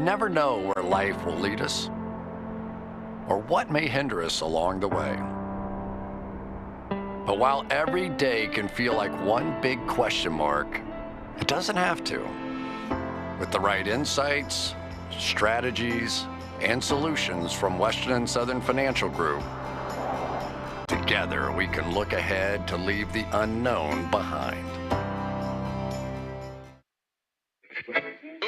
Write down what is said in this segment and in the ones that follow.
never know where life will lead us or what may hinder us along the way. But while every day can feel like one big question mark, it doesn't have to. With the right insights, strategies, and solutions from Western and Southern Financial Group, together we can look ahead to leave the unknown behind.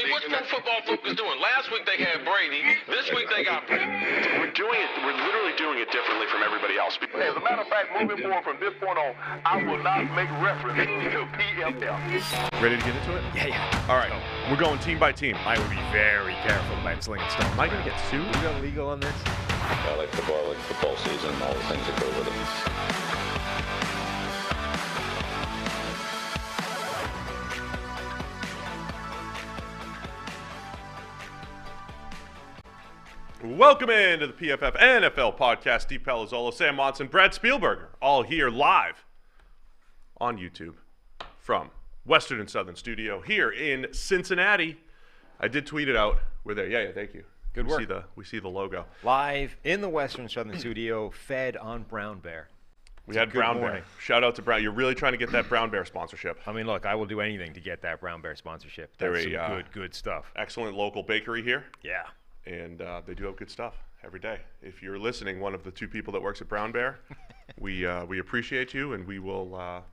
What's Pro Football Focus doing? Last week they had Brady. This week they got Brady. We're literally doing it differently from everybody else. As a matter of fact, moving forward from this point on, I will not make reference to PFF. Ready to get into it? Yeah. All right. We're going team by team. I would be very careful about slinging stuff. Am I going to get sued? We got legal on this? I like football season, all the things that go with it. Welcome into the PFF NFL podcast. Steve Palazzolo, Sam Monson, Brad Spielberger, all here live on YouTube from Western and Southern Studio here in Cincinnati. I did tweet it out. We're there. Yeah, thank you. Good work. We see the logo. Live in the Western Southern Studio, fed on Brown Bear. We had Brown Bear. Shout out to Brown. You're really trying to get that Brown Bear sponsorship. I mean, look, I will do anything to get that Brown Bear sponsorship. That's some good stuff. Excellent local bakery here. Yeah. And they do have good stuff every day. If you're listening, one of the two people that works at Brown Bear, we appreciate you, and we're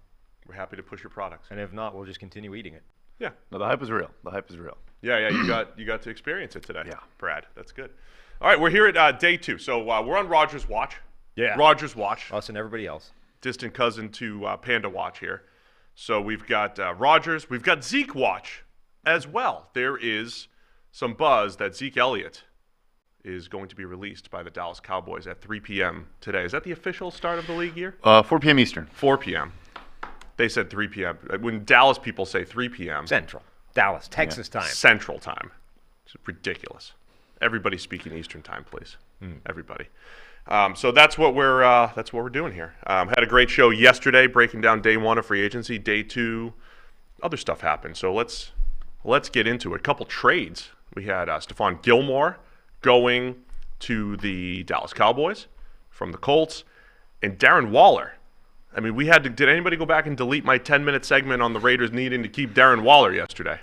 happy to push your products. And if not, we'll just continue eating it. Yeah. No, the hype is real. Yeah. You got to experience it today. Yeah. Brad, that's good. All right, we're here at day 2. So we're on Rodgers watch. Yeah. Rodgers watch. Us and everybody else. Distant cousin to Panda watch here. So we've got Rodgers. We've got Zeke watch as well. There is some buzz that Zeke Elliott is going to be released by the Dallas Cowboys at 3 p.m. today. Is that the official start of the league year? 4 p.m. Eastern. 4 p.m. They said 3 p.m. When Dallas people say 3 p.m. Central. Dallas, Texas time. Central time. It's ridiculous. Everybody speaking Eastern time, please. Everybody. So that's what we're doing here. Had a great show yesterday, breaking down day 1 of free agency. Day 2, other stuff happened. So let's get into it. A couple trades. We had Stephon Gilmore going to the Dallas Cowboys from the Colts, and Darren Waller. I mean, did anybody go back and delete my 10-minute segment on the Raiders needing to keep Darren Waller yesterday?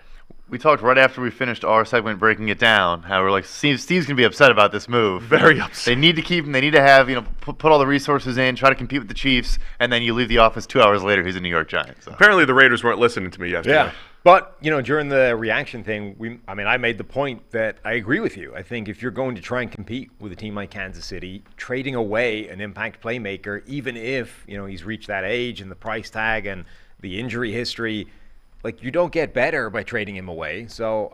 We talked right after we finished our segment breaking it down, how we're like, Steve's going to be upset about this move. Very upset. They need to keep him. They need to have, put all the resources in, try to compete with the Chiefs, and then you leave the office 2 hours later, he's a New York Giant. So. Apparently the Raiders weren't listening to me yesterday. Yeah. But, during the reaction thing, I made the point that I agree with you. I think if you're going to try and compete with a team like Kansas City, trading away an impact playmaker, even if, he's reached that age and the price tag and the injury history, you don't get better by trading him away. So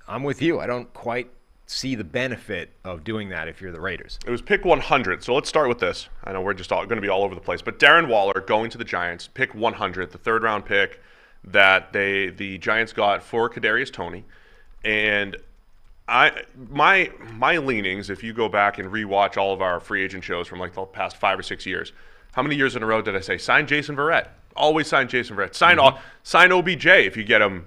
I'm with you. I don't quite see the benefit of doing that if you're the Raiders. It was pick 100. So let's start with this. I know we're just going to be all over the place. But Darren Waller going to the Giants, pick 100, the third-round pick that the Giants got for Kadarius Toney. And my leanings, if you go back and rewatch all of our free agent shows from the past 5 or 6 years, how many years in a row did I say, sign Jason Verrett? Always sign Jason Verrett. Sign OBJ if you get him,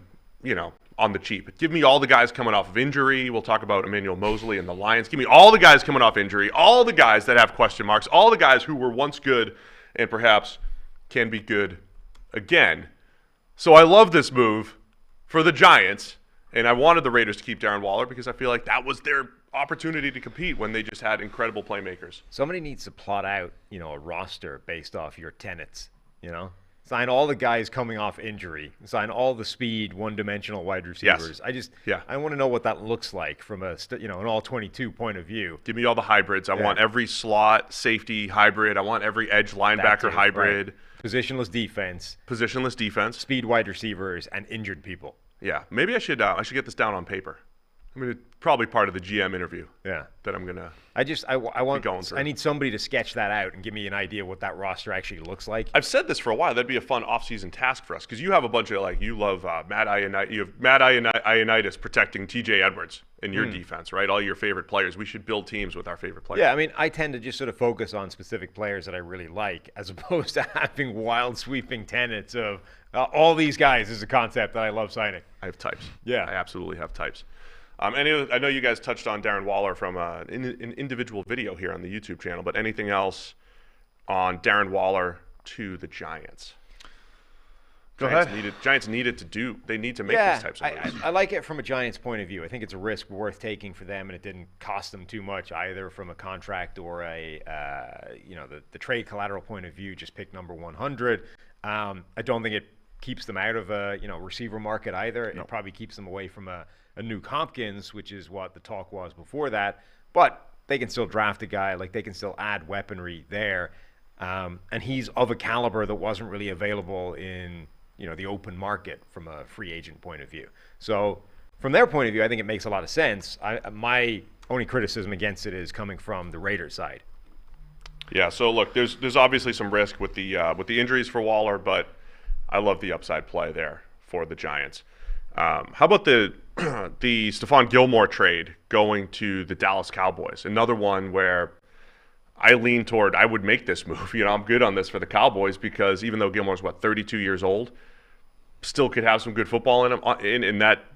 on the cheap. Give me all the guys coming off of injury. We'll talk about Emmanuel Mosley and the Lions. Give me all the guys coming off injury, all the guys that have question marks, all the guys who were once good and perhaps can be good again. So I love this move for the Giants, and I wanted the Raiders to keep Darren Waller because I feel like that was their opportunity to compete when they just had incredible playmakers. Somebody needs to plot out, a roster based off your tenets, Sign all the guys coming off injury. Sign all the speed, one-dimensional wide receivers. Yes. I want to know what that looks like from an all-22 point of view. Give me all the hybrids. I want every slot safety hybrid. I want every edge linebacker hybrid. Right. Positionless defense. Speed wide receivers and injured people. Yeah. Maybe I should get this down on paper. I mean, it's probably part of the GM interview. Yeah. That I'm gonna. I need somebody to sketch that out and give me an idea what that roster actually looks like. I've said this for a while. That'd be a fun off-season task for us because you have a bunch of you love Matt Ioannidis. You have Matt Ioannidis protecting T.J. Edwards in your defense, right? All your favorite players. We should build teams with our favorite players. Yeah, I mean, I tend to just sort of focus on specific players that I really like, as opposed to having wild sweeping tenets of all these guys is a concept that I love signing. I have types. Yeah, I absolutely have types. I know you guys touched on Darren Waller from an individual video here on the YouTube channel, but anything else on Darren Waller to the Giants? Go Giants ahead. needed to make these types of moves. I like it from a Giants point of view. I think it's a risk worth taking for them, and it didn't cost them too much either from a contract or the trade collateral point of view. Just pick number 100. I don't think it keeps them out of a receiver market either. No. It probably keeps them away from a Nuke Hopkins, which is what the talk was before that. But they can still draft a guy. Like, they can still add weaponry there. And he's of a caliber that wasn't really available in the open market from a free agent point of view. So from their point of view, I think it makes a lot of sense. My only criticism against it is coming from the Raiders side. Yeah, so look, there's obviously some risk with the injuries for Waller, but I love the upside play there for the Giants. How about the Stephon Gilmore trade going to the Dallas Cowboys? Another one where I lean toward I would make this move. I'm good on this for the Cowboys because even though Gilmore's 32 years old, still could have some good football in him. And that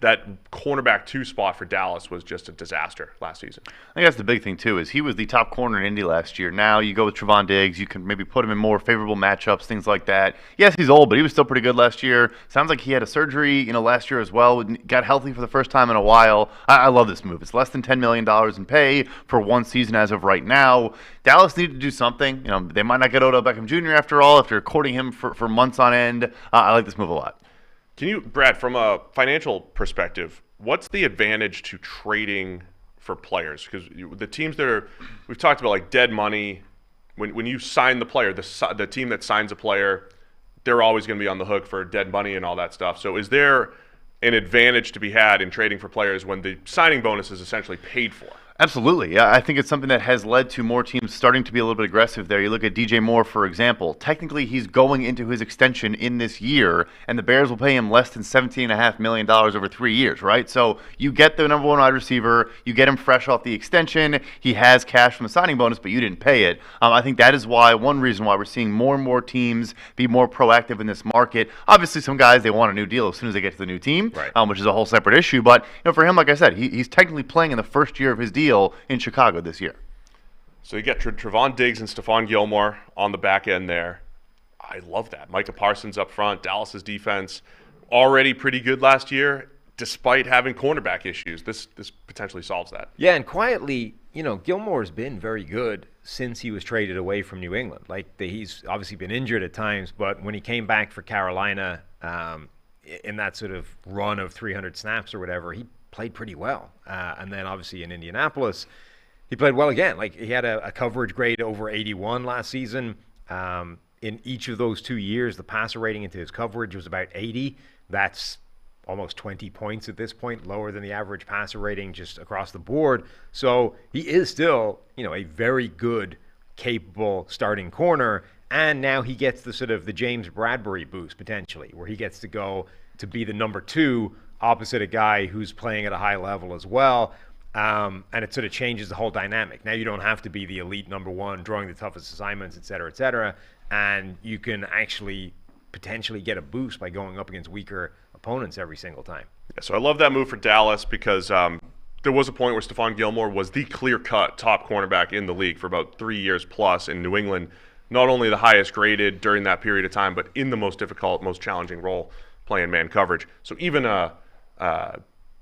cornerback 2 spot for Dallas was just a disaster last season. I think that's the big thing, too, is he was the top corner in Indy last year. Now you go with Trevon Diggs. You can maybe put him in more favorable matchups, things like that. Yes, he's old, but he was still pretty good last year. Sounds like he had a surgery, last year as well. Got healthy for the first time in a while. I love this move. It's less than $10 million in pay for one season as of right now. Dallas needed to do something. They might not get Odell Beckham Jr. after all, after courting him for months on end. I like this move a lot. Can you, Brad, from a financial perspective, what's the advantage to trading for players? Because the teams that we've talked about, like dead money, when you sign the player, the team that signs a player, they're always going to be on the hook for dead money and all that stuff. So is there an advantage to be had in trading for players when the signing bonus is essentially paid for? Absolutely. Yeah, I think it's something that has led to more teams starting to be a little bit aggressive there. You look at DJ Moore, for example. Technically, he's going into his extension in this year, and the Bears will pay him less than $17.5 million over 3 years, right? So you get the number 1 wide receiver. You get him fresh off the extension. He has cash from the signing bonus, but you didn't pay it. I think that is one reason why we're seeing more and more teams be more proactive in this market. Obviously, some guys, they want a new deal as soon as they get to the new team, right. Which is a whole separate issue. But for him, like I said, he's technically playing in the first year of his deal in Chicago this year. So you get Trevon Diggs and Stephon Gilmore on the back end there. I love that. Micah Parsons up front. Dallas's defense already pretty good last year, despite having cornerback issues. This potentially solves that. Yeah, and quietly, Gilmore's been very good since he was traded away from New England. He's obviously been injured at times, but when he came back for Carolina in that sort of run of 300 snaps or whatever, he played pretty well. And then obviously in Indianapolis, he played well again. He had a coverage grade over 81 last season. In each of those 2 years, the passer rating into his coverage was about 80. That's almost 20 points at this point, lower than the average passer rating just across the board. So he is still, a very good, capable starting corner. And now he gets the sort of the James Bradberry boost potentially, where he gets to go to be the number 2 opposite a guy who's playing at a high level as well. And it sort of changes the whole dynamic. Now you don't have to be the elite number 1, drawing the toughest assignments, et cetera, and you can actually potentially get a boost by going up against weaker opponents every single time. Yeah, so I love that move for Dallas because there was a point where Stephon Gilmore was the clear-cut top cornerback in the league for about 3 years plus in New England. Not only the highest graded during that period of time, but in the most difficult, most challenging role, playing man coverage. So even a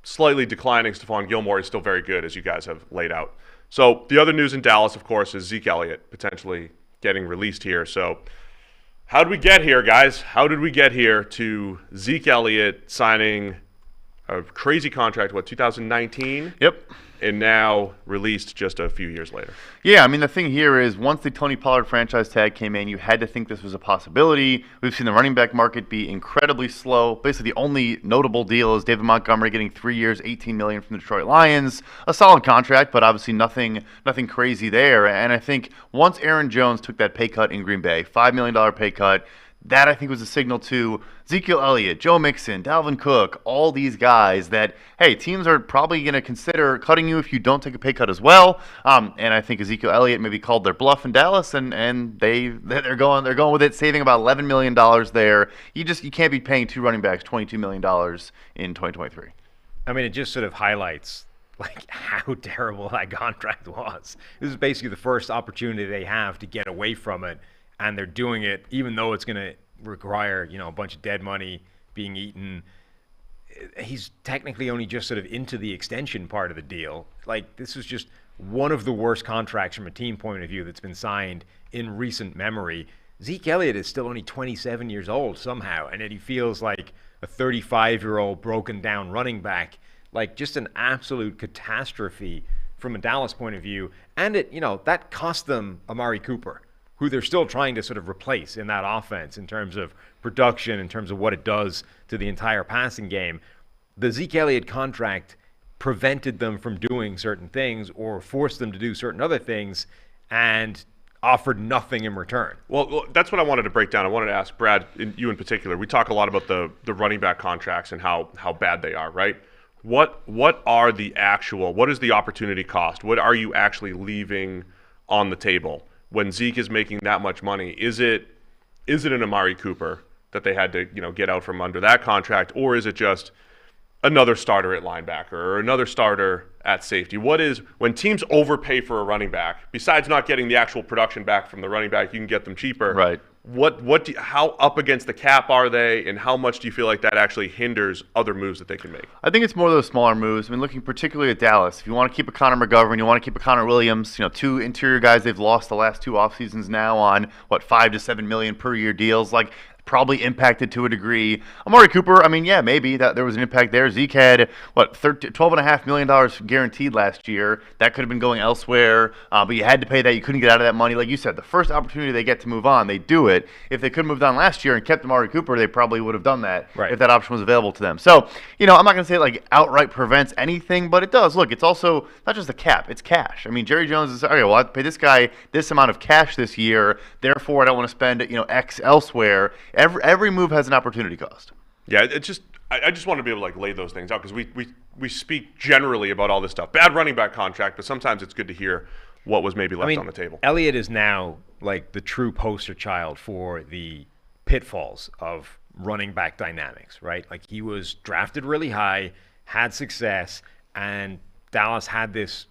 slightly declining Stephon Gilmore is still very good, as you guys have laid out. So the other news in Dallas, of course, is Zeke Elliott potentially getting released here. So how did we get here, guys? How did we get here to Zeke Elliott signing a crazy contract, 2019? Yep. And now released just a few years later. Yeah, the thing here is once the Tony Pollard franchise tag came in, you had to think this was a possibility. We've seen the running back market be incredibly slow. Basically, the only notable deal is David Montgomery getting 3 years, $18 million from the Detroit Lions. A solid contract, but obviously nothing crazy there. And I think once Aaron Jones took that pay cut in Green Bay, $5 million pay cut, that I think was a signal to Ezekiel Elliott, Joe Mixon, Dalvin Cook, all these guys that, hey, teams are probably going to consider cutting you if you don't take a pay cut as well. And I think Ezekiel Elliott maybe called their bluff in Dallas, and they're going with it, saving about $11 million there. You can't be paying 2 running backs $22 million in 2023. It just sort of highlights like how terrible that contract was. This is basically the first opportunity they have to get away from it, and they're doing it even though it's going to require, a bunch of dead money being eaten. He's technically only just sort of into the extension part of the deal. Like, this was just one of the worst contracts from a team point of view that's been signed in recent memory. Zeke Elliott is still only 27 years old somehow, and yet he feels like a 35-year-old broken down running back. Like, just an absolute catastrophe from a Dallas point of view. And that cost them Amari Cooper, who they're still trying to sort of replace in that offense in terms of production, in terms of what it does to the entire passing game. The Zeke Elliott contract prevented them from doing certain things or forced them to do certain other things and offered nothing in return. Well, that's what I wanted to break down. I wanted to ask Brad, you in particular. We talk a lot about the running back contracts and how bad they are, right? What is the opportunity cost? What are you actually leaving on the table when Zeke is making that much money? Is it an Amari Cooper that they had to get out from under that contract, or is it just another starter at linebacker or another starter at safety? When teams overpay for a running back, besides not getting the actual production back from the running back, you can get them cheaper. Right. How up against the cap are they, and how much do you feel like that actually hinders other moves that they can make? I think it's more of those smaller moves. I mean, looking particularly at Dallas, if you want to keep a Connor McGovern, you want to keep a Connor Williams, two interior guys they've lost the last 2 off seasons now on $5 to $7 million per year deals. Like, probably impacted to a degree. Amari Cooper, I mean, yeah, maybe that there was an impact there. Zeke had $12.5 million guaranteed last year. That could have been going elsewhere, but you had to pay that. You couldn't get out of that money. Like you said, the first opportunity they get to move on, they do it. If they could have moved on last year and kept Amari Cooper, they probably would have done that if that option was available to them. So, I'm not going to say it like outright prevents anything, but it does. Look, it's also not just the cap, it's cash. I mean, Jerry Jones is, okay, well, I have to pay this guy this amount of cash this year, therefore I don't want to spend, X elsewhere. Every move has an opportunity cost. Yeah, I just want to be able to lay those things out, because we speak generally about all this stuff. Bad running back contract, but sometimes it's good to hear what was maybe left on the table. Elliott is now like the true poster child for the pitfalls of running back dynamics, right? Like, he was drafted really high, had success, and Dallas had this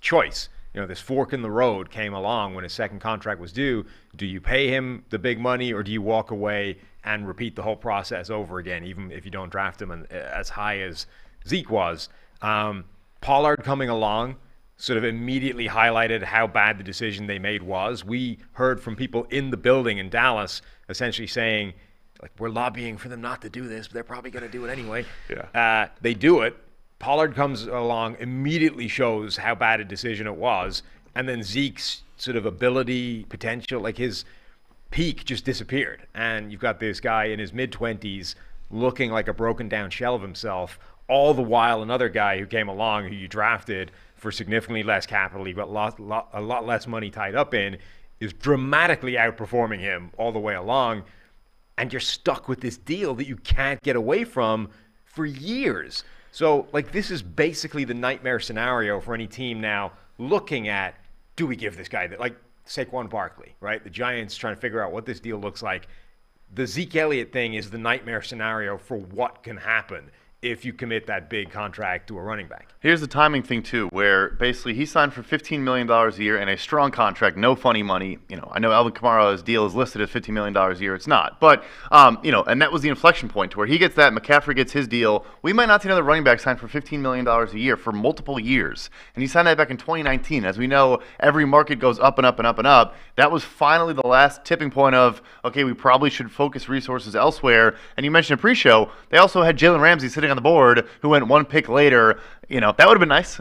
choice. This fork in the road came along when his second contract was due. Do you pay him the big money, or do you walk away and repeat the whole process over again, even if you don't draft him as high as Zeke was? Pollard coming along sort of immediately highlighted how bad the decision they made was. We heard from people in the building in Dallas essentially saying, we're lobbying for them not to do this, but they're probably going to do it anyway. Yeah. They do it. Pollard comes along, immediately shows how bad a decision it was, and then Zeke's sort of ability, potential, like his peak just disappeared. And you've got this guy in his mid-20s looking like a broken down shell of himself, all the while another guy who came along who you drafted for significantly less capital, but a lot less money tied up in, is dramatically outperforming him all the way along. And you're stuck with this deal that you can't get away from for years. So, this is basically the nightmare scenario for any team now looking at, do we give this guy Saquon Barkley, right? The Giants trying to figure out what this deal looks like. The Zeke Elliott thing is the nightmare scenario for what can happen if you commit that big contract to a running back. Here's the timing thing, too, where basically he signed for $15 million a year and a strong contract, no funny money. I know Alvin Kamara's deal is listed as $15 million a year. It's not. But, and that was the inflection point to where he gets that, McCaffrey gets his deal. We might not see another running back signed for $15 million a year for multiple years. And he signed that back in 2019. As we know, every market goes up and up and up and up. That was finally the last tipping point of, okay, we probably should focus resources elsewhere. And you mentioned in pre-show, they also had Jalen Ramsey sitting on the board who went one pick later. That would have been nice.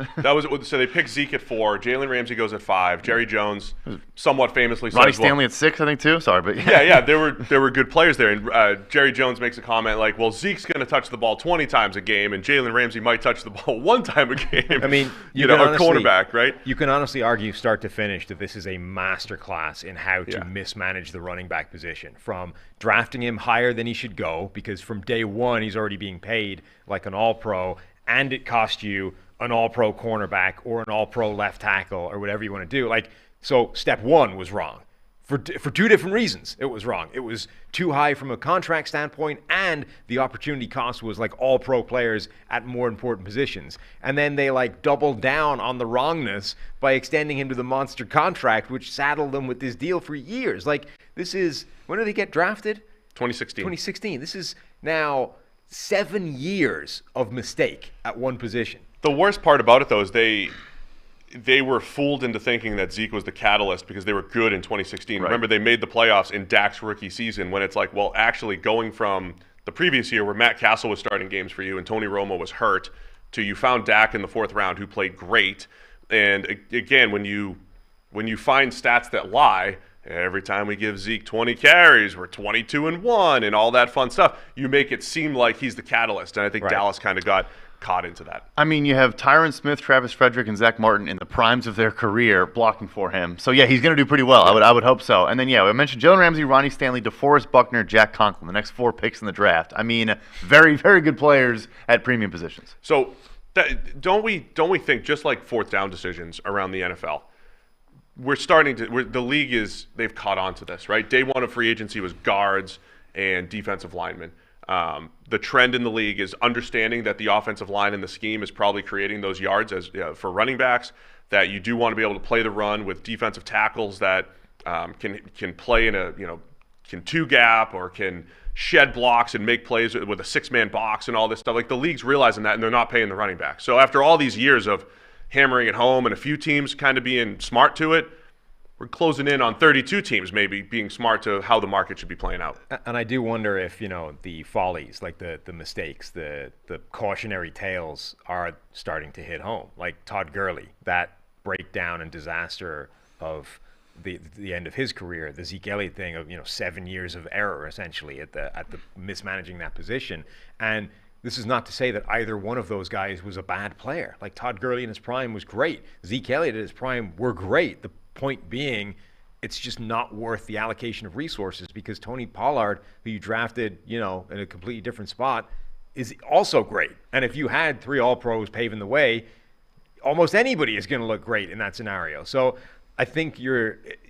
So they picked Zeke at 4, Jalen Ramsey goes at 5, Jerry Jones somewhat famously Ronnie says, Stanley at 6, I think, too. Sorry, but yeah, there were good players there. And Jerry Jones makes a comment like, well, Zeke's going to touch the ball 20 times a game, and Jalen Ramsey might touch the ball 1 time a game. I mean, a cornerback, right? You can honestly argue, start to finish, that this is a masterclass in how to mismanage the running back position. From drafting him higher than he should go, because from day one he's already being paid like an all-pro, and it cost you an all-pro cornerback or an all-pro left tackle or whatever you want to do. So step 1 was wrong. For two different reasons, it was wrong. It was too high from a contract standpoint, and the opportunity cost was like all pro players at more important positions. And then they like doubled down on the wrongness by extending him to the monster contract, which saddled them with this deal for years. Like, this is, when did he get drafted? 2016. 2016. This is now 7 years of mistake at one position. The worst part about it, though, is they were fooled into thinking that Zeke was the catalyst because they were good in 2016. Right. Remember, they made the playoffs in Dak's rookie season when it's like, well, actually going from the previous year where Matt Castle was starting games for you and Tony Romo was hurt to you found Dak in the 4th round who played great. And again, when you find stats that lie, every time we give Zeke 20 carries, we're 22-1 and all that fun stuff, you make it seem like he's the catalyst. And I think Dallas kind of got caught into that. I mean, you have Tyron Smith, Travis Frederick, and Zach Martin in the primes of their career blocking for him. So, yeah, he's going to do pretty well. I would hope so. And then, yeah, I mentioned Jalen Ramsey, Ronnie Stanley, DeForest Buckner, Jack Conklin, the next 4 picks in the draft. I mean, very, very good players at premium positions. So, don't we think, just like 4th down decisions around the NFL, the league they've caught on to this, right? Day one of free agency was guards and defensive linemen. The trend in the league is understanding that the offensive line and the scheme is probably creating those yards for running backs, that you do want to be able to play the run with defensive tackles that can play in can 2-gap or can shed blocks and make plays with a 6-man box and all this stuff. Like, the league's realizing that, and they're not paying the running back. So after all these years of hammering it home and a few teams kind of being smart to it, we're closing in on 32 teams maybe being smart to how the market should be playing out. And I do wonder if, the follies, like the mistakes, the cautionary tales are starting to hit home. Like Todd Gurley, that breakdown and disaster of the end of his career, the Zeke Elliott thing of 7 years of error essentially at the mismanaging that position. And this is not to say that either one of those guys was a bad player. Like, Todd Gurley in his prime was great. Zeke Elliott at his prime were great. The point being, it's just not worth the allocation of resources because Tony Pollard, who you drafted, in a completely different spot, is also great. And if you had 3 All-Pros paving the way, almost anybody is going to look great in that scenario. So I think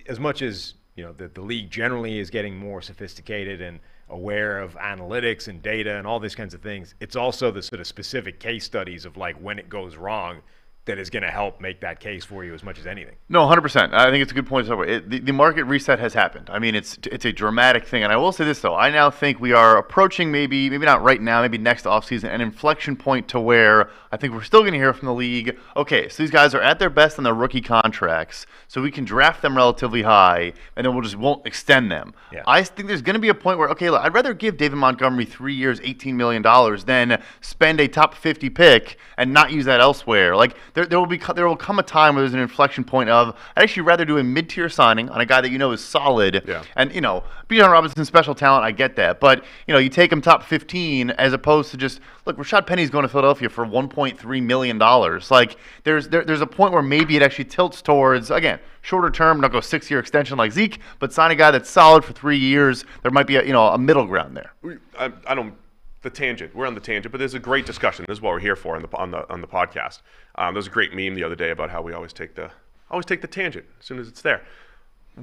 as much as, the league generally is getting more sophisticated and aware of analytics and data and all these kinds of things, it's also the sort of specific case studies of like when it goes wrong that is going to help make that case for you as much as anything. No, 100%. I think it's a good point to talk about. The market reset has happened. I mean, it's a dramatic thing. And I will say this, though. I now think we are approaching maybe not right now, maybe next offseason, an inflection point to where I think we're still going to hear from the league, okay, so these guys are at their best on their rookie contracts, so we can draft them relatively high, and then won't extend them. Yeah. I think there's going to be a point where, okay, look, I'd rather give David Montgomery 3 years, $18 million than spend a top 50 pick and not use that elsewhere. Like, there will come a time where there's an inflection point of, I'd actually rather do a mid-tier signing on a guy that is solid. Yeah. And, Bijan Robinson's special talent, I get that. But, you take him top 15 as opposed to just, look, Rashad Penny's going to Philadelphia for $1.3 million. Like, there's a point where maybe it actually tilts towards, again, shorter term, not go 6-year extension like Zeke, but sign a guy that's solid for 3 years. There might be a middle ground there. The tangent. We're on the tangent, but there's a great discussion. This is what we're here for on the podcast. There was a great meme the other day about how we always take the tangent as soon as it's there.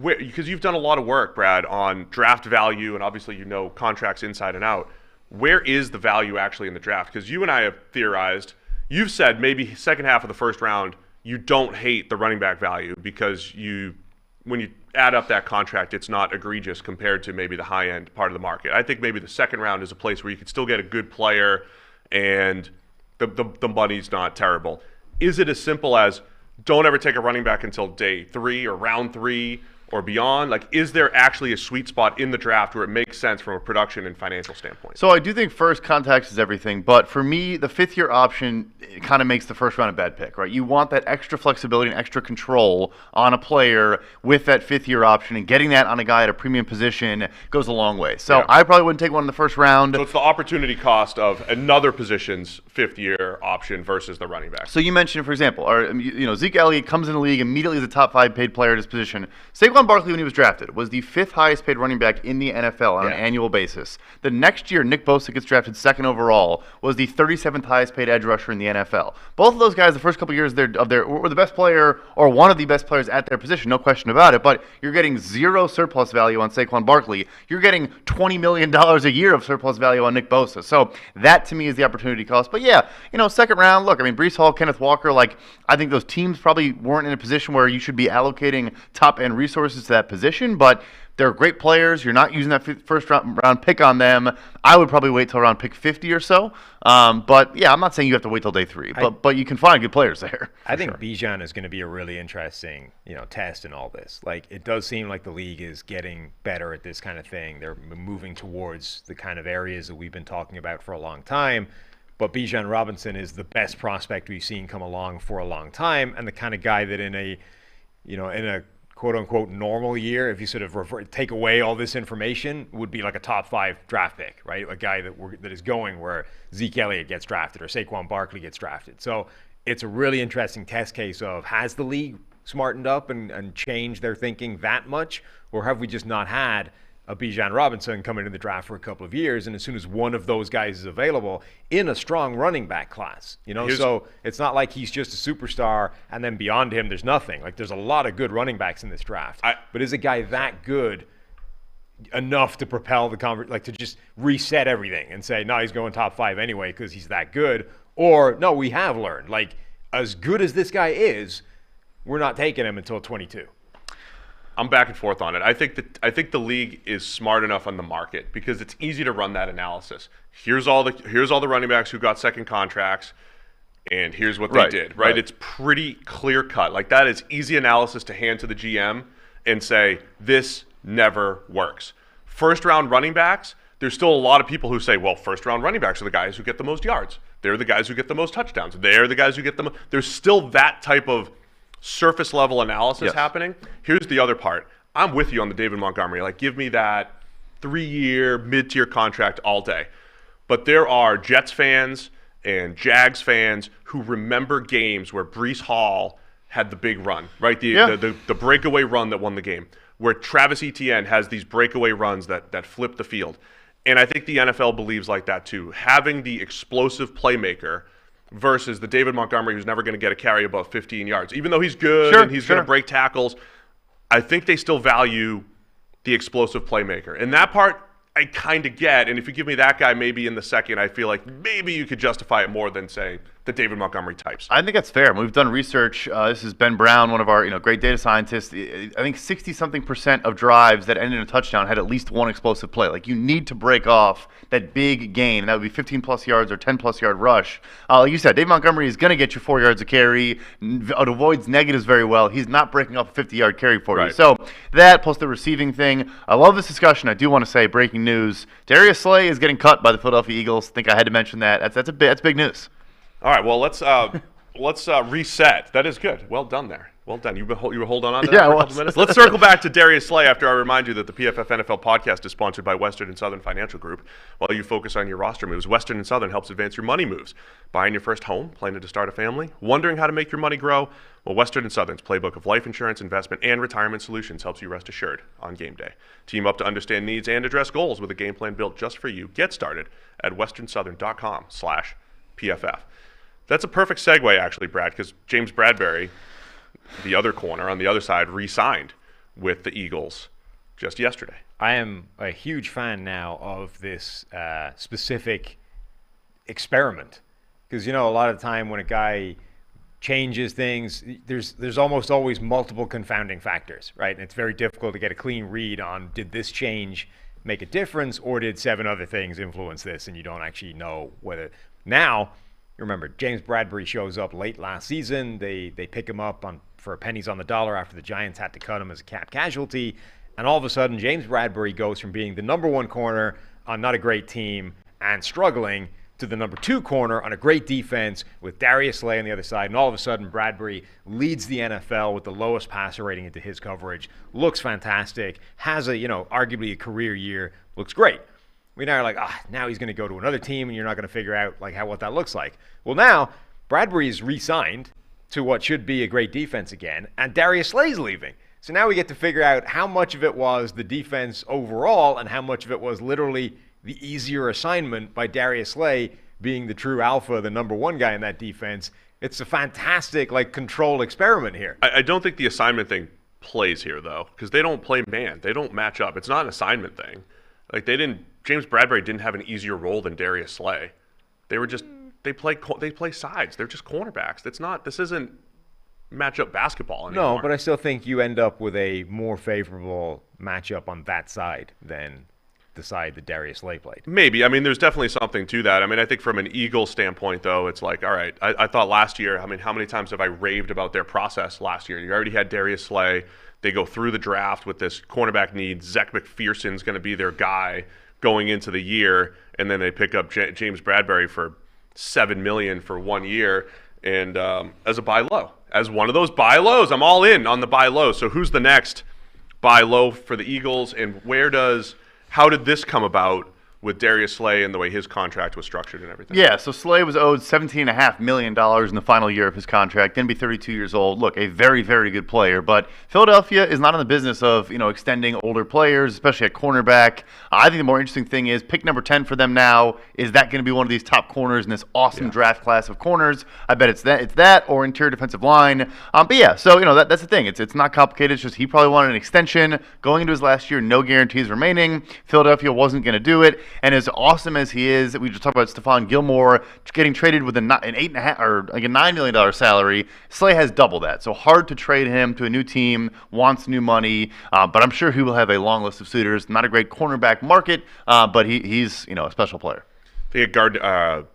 Because you've done a lot of work, Brad, on draft value, and obviously contracts inside and out. Where is the value actually in the draft? Because you and I have theorized. You've said maybe second half of the first round you don't hate the running back value because when you add up that contract, it's not egregious compared to maybe the high-end part of the market. I think maybe the second round is a place where you could still get a good player and the money's not terrible. Is it as simple as don't ever take a running back until day 3 or round 3 or beyond? Like, is there actually a sweet spot in the draft where it makes sense from a production and financial standpoint? So I do think first context is everything, but for me, the 5th-year option kind of makes the first round a bad pick, right? You want that extra flexibility and extra control on a player with that 5th-year option, and getting that on a guy at a premium position goes a long way. So yeah. I probably wouldn't take one in the first round. So it's the opportunity cost of another position's 5th-year option versus the running back. So you mentioned, for example, Zeke Elliott comes in the league immediately as a top 5 paid player at his position. Saquon Saquon Barkley, when he was drafted, was the 5th highest paid running back in the NFL on an annual basis. The next year, Nick Bosa gets drafted 2nd overall, was the 37th highest paid edge rusher in the NFL. Both of those guys, the first couple years were the best player or one of the best players at their position, no question about it. But you're getting 0 surplus value on Saquon Barkley. You're getting $20 million a year of surplus value on Nick Bosa. So that to me is the opportunity cost. But yeah, 2nd round. Look, I mean, Breece Hall, Kenneth Walker. I think those teams probably weren't in a position where you should be allocating top-end resources to that position, but they're great players. You're not using that first round pick on them. I would probably wait till around pick 50 or so. But yeah, I'm not saying you have to wait till day 3, but you can find good players there. I think Bijan is going to be a really interesting, test in all this. It does seem like the league is getting better at this kind of thing. They're moving towards the kind of areas that we've been talking about for a long time. But Bijan Robinson is the best prospect we've seen come along for a long time, and the kind of guy that in a quote-unquote normal year, if you sort of take away all this information, would be like a top 5 draft pick, right? A guy that is going where Zeke Elliott gets drafted or Saquon Barkley gets drafted. So it's a really interesting test case of, has the league smartened up and changed their thinking that much, or have we just not had a Bijan Robinson come into the draft for a couple of years, and as soon as one of those guys is available in a strong running back class, so it's not like he's just a superstar and then beyond him there's nothing. There's a lot of good running backs in this draft, but is a guy that good enough to propel the to just reset everything and say, no, he's going top 5 anyway because he's that good? Or no, we have learned, as good as this guy is, we're not taking him until 22. I'm back and forth on it. I think the league is smart enough on the market because it's easy to run that analysis. Here's all the running backs who got second contracts, and here's what they did. Right? It's pretty clear cut. That is easy analysis to hand to the GM and say this never works. First round running backs, there's still a lot of people who say, well, first round running backs are the guys who get the most yards. They're the guys who get the most touchdowns. They're the guys who get the There's still that type of surface level analysis happening. Here's the other part. I'm with you on the David Montgomery. Give me that 3-year mid-tier contract all day. But there are Jets fans and Jags fans who remember games where Breece Hall had the big run, right? The breakaway run that won the game, where Travis Etienne has these breakaway runs that flip the field. And I think the NFL believes like that too. Having the explosive playmaker versus the David Montgomery who's never going to get a carry above 15 yards. Even though he's good and he's going to break tackles, I think they still value the explosive playmaker. And that part I kind of get. And if you give me that guy maybe in the second, I feel like maybe you could justify it more than, say, the David Montgomery types. I think that's fair. We've done research. This is Ben Brown, one of our great data scientists. I think 60-something% of drives that ended in a touchdown had at least one explosive play. You need to break off that big gain. That would be 15-plus yards or 10-plus yard rush. Like you said, David Montgomery is going to get you 4 yards a carry. It avoids negatives very well. He's not breaking off a 50-yard carry for you. So that plus the receiving thing. I love this discussion. I do want to say, breaking news, Darius Slay is getting cut by the Philadelphia Eagles. I think I had to mention that. That's big news. All right, well, let's reset. That is good. Well done there. Well done. You were holding on to that for a couple minutes. Let's circle back to Darius Slay after I remind you that the PFF NFL podcast is sponsored by Western and Southern Financial Group. While you focus on your roster moves, Western and Southern helps advance your money moves. Buying your first home, planning to start a family, wondering how to make your money grow? Well, Western and Southern's playbook of life insurance, investment, and retirement solutions helps you rest assured on game day. Team up to understand needs and address goals with a game plan built just for you. Get started at westernsouthern.com/PFF. That's a perfect segue, actually, Brad, because James Bradberry, the other corner on the other side, re-signed with the Eagles just yesterday. I am a huge fan now of this specific experiment because, a lot of the time when a guy changes things, there's almost always multiple confounding factors, right? And it's very difficult to get a clean read on, did this change make a difference or did 7 other things influence this, and you don't actually know whether. Now, remember, James Bradberry shows up late last season. They pick him up for pennies on the dollar after the Giants had to cut him as a cap casualty. And all of a sudden, James Bradberry goes from being the number 1 corner on not a great team and struggling to the number 2 corner on a great defense with Darius Slay on the other side. And all of a sudden, Bradberry leads the NFL with the lowest passer rating into his coverage. Looks fantastic. Has arguably a career year. Looks great. We now are like, now he's going to go to another team and you're not going to figure out what that looks like. Well, now Bradberry's re-signed to what should be a great defense again, and Darius Slay's leaving. So now we get to figure out how much of it was the defense overall and how much of it was literally the easier assignment by Darius Slay being the true alpha, the number one guy in that defense. It's a fantastic, control experiment here. I don't think the assignment thing plays here, though, because they don't play man. They don't match up. It's not an assignment thing. James Bradberry didn't have an easier role than Darius Slay. They play sides. They're just cornerbacks. This isn't matchup basketball anymore. No, but I still think you end up with a more favorable matchup on that side than the side that Darius Slay played. Maybe. I mean, there's definitely something to that. I mean, I think from an Eagles standpoint, though, it's all right, I thought last year, how many times have I raved about their process last year? You already had Darius Slay. They go through the draft with this cornerback need. Zach McPherson's going to be their guy going into the year, and then they pick up James Bradberry for $7 million for 1 year, and as a buy low. As one of those buy lows. I'm all in on the buy low. So who's the next buy low for the Eagles, and how did this come about with Darius Slay and the way his contract was structured and everything? Yeah, so Slay was owed $17.5 million in the final year of his contract, going to be 32 years old. Look, a very, very good player, but Philadelphia is not in the business of, extending older players, especially at cornerback. I think the more interesting thing is pick number 10 for them now. Is that going to be one of these top corners in this awesome draft class of corners? I bet it's that or interior defensive line. But yeah, so, that's the thing. It's not complicated. It's just he probably wanted an extension going into his last year, no guarantees remaining. Philadelphia wasn't going to do it. And as awesome as he is, we just talked about Stephon Gilmore getting traded with an $8.5 or a $9 million salary. Slay has double that, so hard to trade him to a new team. Wants new money, but I'm sure he will have a long list of suitors. Not a great cornerback market, but he's a special player. They had Gardner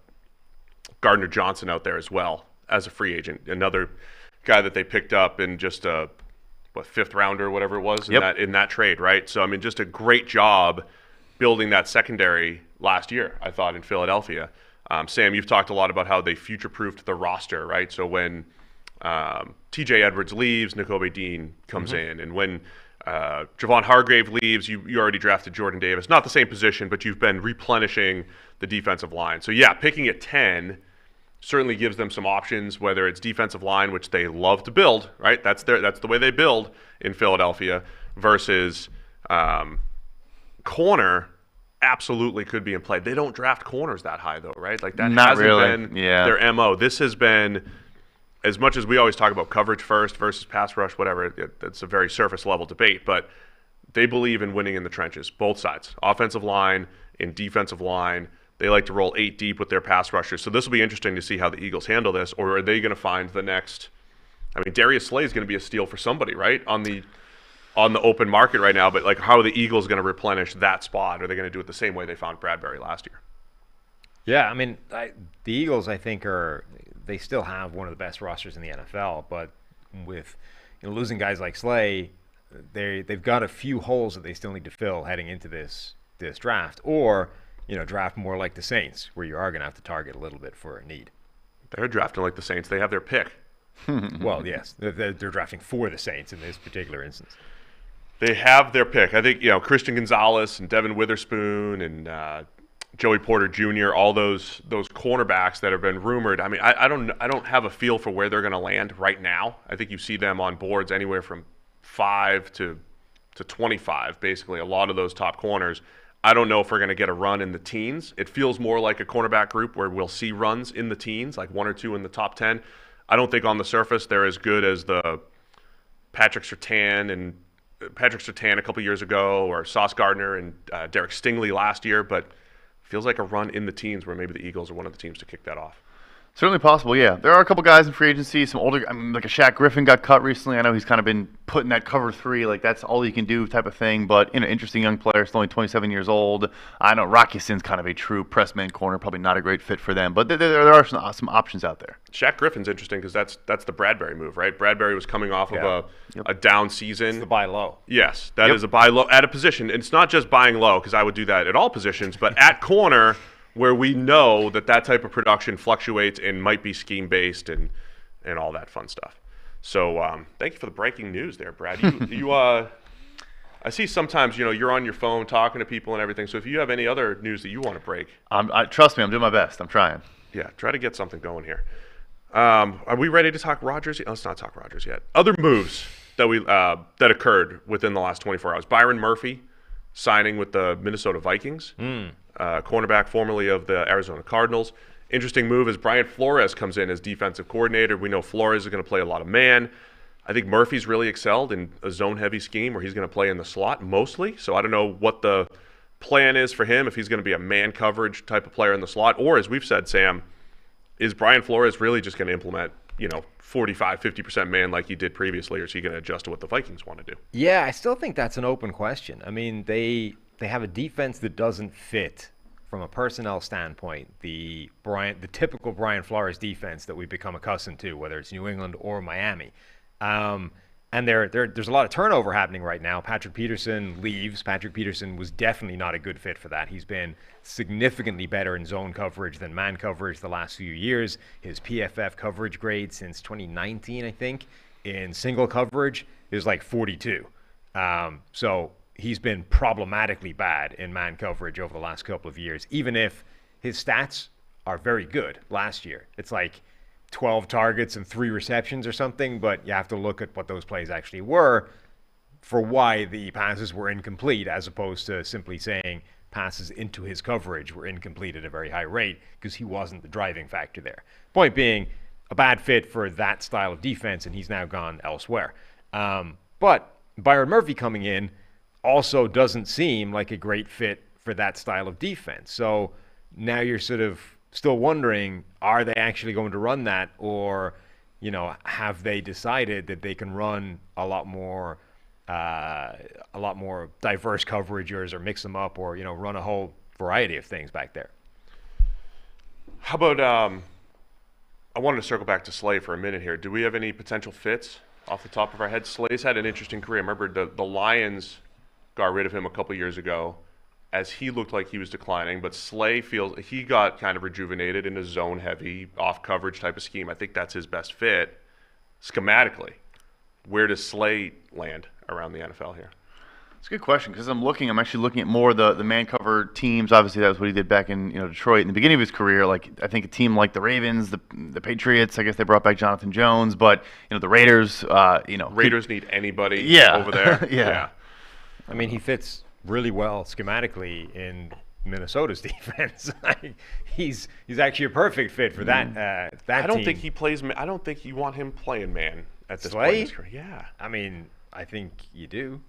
Johnson out there as well as a free agent, another guy that they picked up in just a fifth rounder or whatever it was in that trade, right? So I mean, just a great job building that secondary last year, I thought, in Philadelphia. Sam, you've talked a lot about how they future-proofed the roster, right? So when T.J. Edwards leaves, Nakobe Dean comes in. And when Javon Hargrave leaves, you already drafted Jordan Davis. Not the same position, but you've been replenishing the defensive line. So, yeah, picking at 10 certainly gives them some options, whether it's defensive line, which they love to build, right? That's the way they build in Philadelphia, versus corner. Absolutely could be in play. They don't draft corners that high, though, right? That hasn't been their MO. This has been, as much as we always talk about coverage first versus pass rush, whatever, it's a very surface-level debate, but they believe in winning in the trenches, both sides, offensive line and defensive line. They like to roll 8 deep with their pass rushers. So this will be interesting to see how the Eagles handle this, or are they going to find the next – I mean, Darius Slay is going to be a steal for somebody, right, on the open market right now, but how are the Eagles going to replenish that spot? Are they going to do it the same way they found Bradberry last year? Yeah, I mean, the Eagles, I think, they still have one of the best rosters in the NFL, but with losing guys like Slay, they've got a few holes that they still need to fill heading into this draft, or draft more like the Saints, where you are going to have to target a little bit for a need. They're drafting like the Saints. They have their pick. Well, yes, they're drafting for the Saints in this particular instance. They have their pick. I think Christian Gonzalez and Devin Witherspoon and Joey Porter Jr., all those cornerbacks that have been rumored. I mean, I don't have a feel for where they're going to land right now. I think you see them on boards anywhere from 5 to 25, basically, a lot of those top corners. I don't know if we're going to get a run in the teens. It feels more like a cornerback group where we'll see runs in the teens, like 1 or 2 in the top 10. I don't think on the surface they're as good as the Patrick Surtain a couple years ago, or Sauce Gardner and Derek Stingley last year, but feels like a run in the teens where maybe the Eagles are one of the teams to kick that off. Certainly possible, yeah. There are a couple guys in free agency, some older, like a Shaq Griffin got cut recently. I know he's kind of been put in that cover 3, like that's all you can do type of thing, but interesting young player, still only 27 years old. I know Rocky Sin's kind of a true press man corner, probably not a great fit for them, but there are some options out there. Shaq Griffin's interesting because that's the Bradberry move, right? Bradberry was coming off of a down season. It's the buy low. Yes, that is a buy low at a position. And it's not just buying low, because I would do that at all positions, but at corner, where we know that type of production fluctuates and might be scheme-based and all that fun stuff. So thank you for the breaking news there, Brad. I see sometimes, you're on your phone talking to people and everything, so if you have any other news that you want to break. Trust me, I'm doing my best. I'm trying. Yeah, try to get something going here. Are we ready to talk Rodgers? Let's not talk Rodgers yet. Other moves that occurred within the last 24 hours. Byron Murphy signing with the Minnesota Vikings, cornerback formerly of the Arizona Cardinals. Interesting move as Brian Flores comes in as defensive coordinator. We know Flores is going to play a lot of man. I think Murphy's really excelled in a zone-heavy scheme where he's going to play in the slot mostly. So I don't know what the plan is for him, if he's going to be a man coverage type of player in the slot, or as we've said, Sam, is Brian Flores really just going to implement, 45, 50% man like he did previously, or is he going to adjust to what the Vikings want to do? Yeah, I still think that's an open question. I mean, they have a defense that doesn't fit from a personnel standpoint, the typical Brian Flores defense that we've become accustomed to, whether it's New England or Miami. And there's a lot of turnover happening right now. Patrick Peterson leaves. Patrick Peterson was definitely not a good fit for that. He's been significantly better in zone coverage than man coverage the last few years. His PFF coverage grade since 2019, I think, in single coverage is like 42. So he's been problematically bad in man coverage over the last couple of years, even if his stats are very good last year. It's like 12 targets and 3 receptions or something, but you have to look at what those plays actually were for why the passes were incomplete, as opposed to simply saying passes into his coverage were incomplete at a very high rate because he wasn't the driving factor there. Point being, a bad fit for that style of defense, and he's now gone elsewhere. But Byron Murphy coming in also doesn't seem like a great fit for that style of defense. So now you're sort of still wondering, are they actually going to run that, or have they decided that they can run a lot more diverse coverages, or mix them up, or run a whole variety of things back there? How about I wanted to circle back to Slay for a minute here. Do we have any potential fits off the top of our head? Slay's had an interesting career. I remember the Lions got rid of him a couple years ago as he looked like he was declining, but Slay feels he got kind of rejuvenated in a zone-heavy, off-coverage type of scheme. I think that's his best fit schematically. Where does Slay land around the NFL here? It's a good question, because I'm actually looking at more the man cover teams. Obviously, that was what he did back in Detroit in the beginning of his career. Like, I think a team like the Ravens, the Patriots. I guess they brought back Jonathan Jones, but the Raiders. Raiders need anybody over there. yeah. I mean, he fits really well schematically in Minnesota's defense. He's actually a perfect fit for that I don't team. think he plays. I don't think you want him playing man at this Slay? point in his career. Yeah. I mean, I think you do.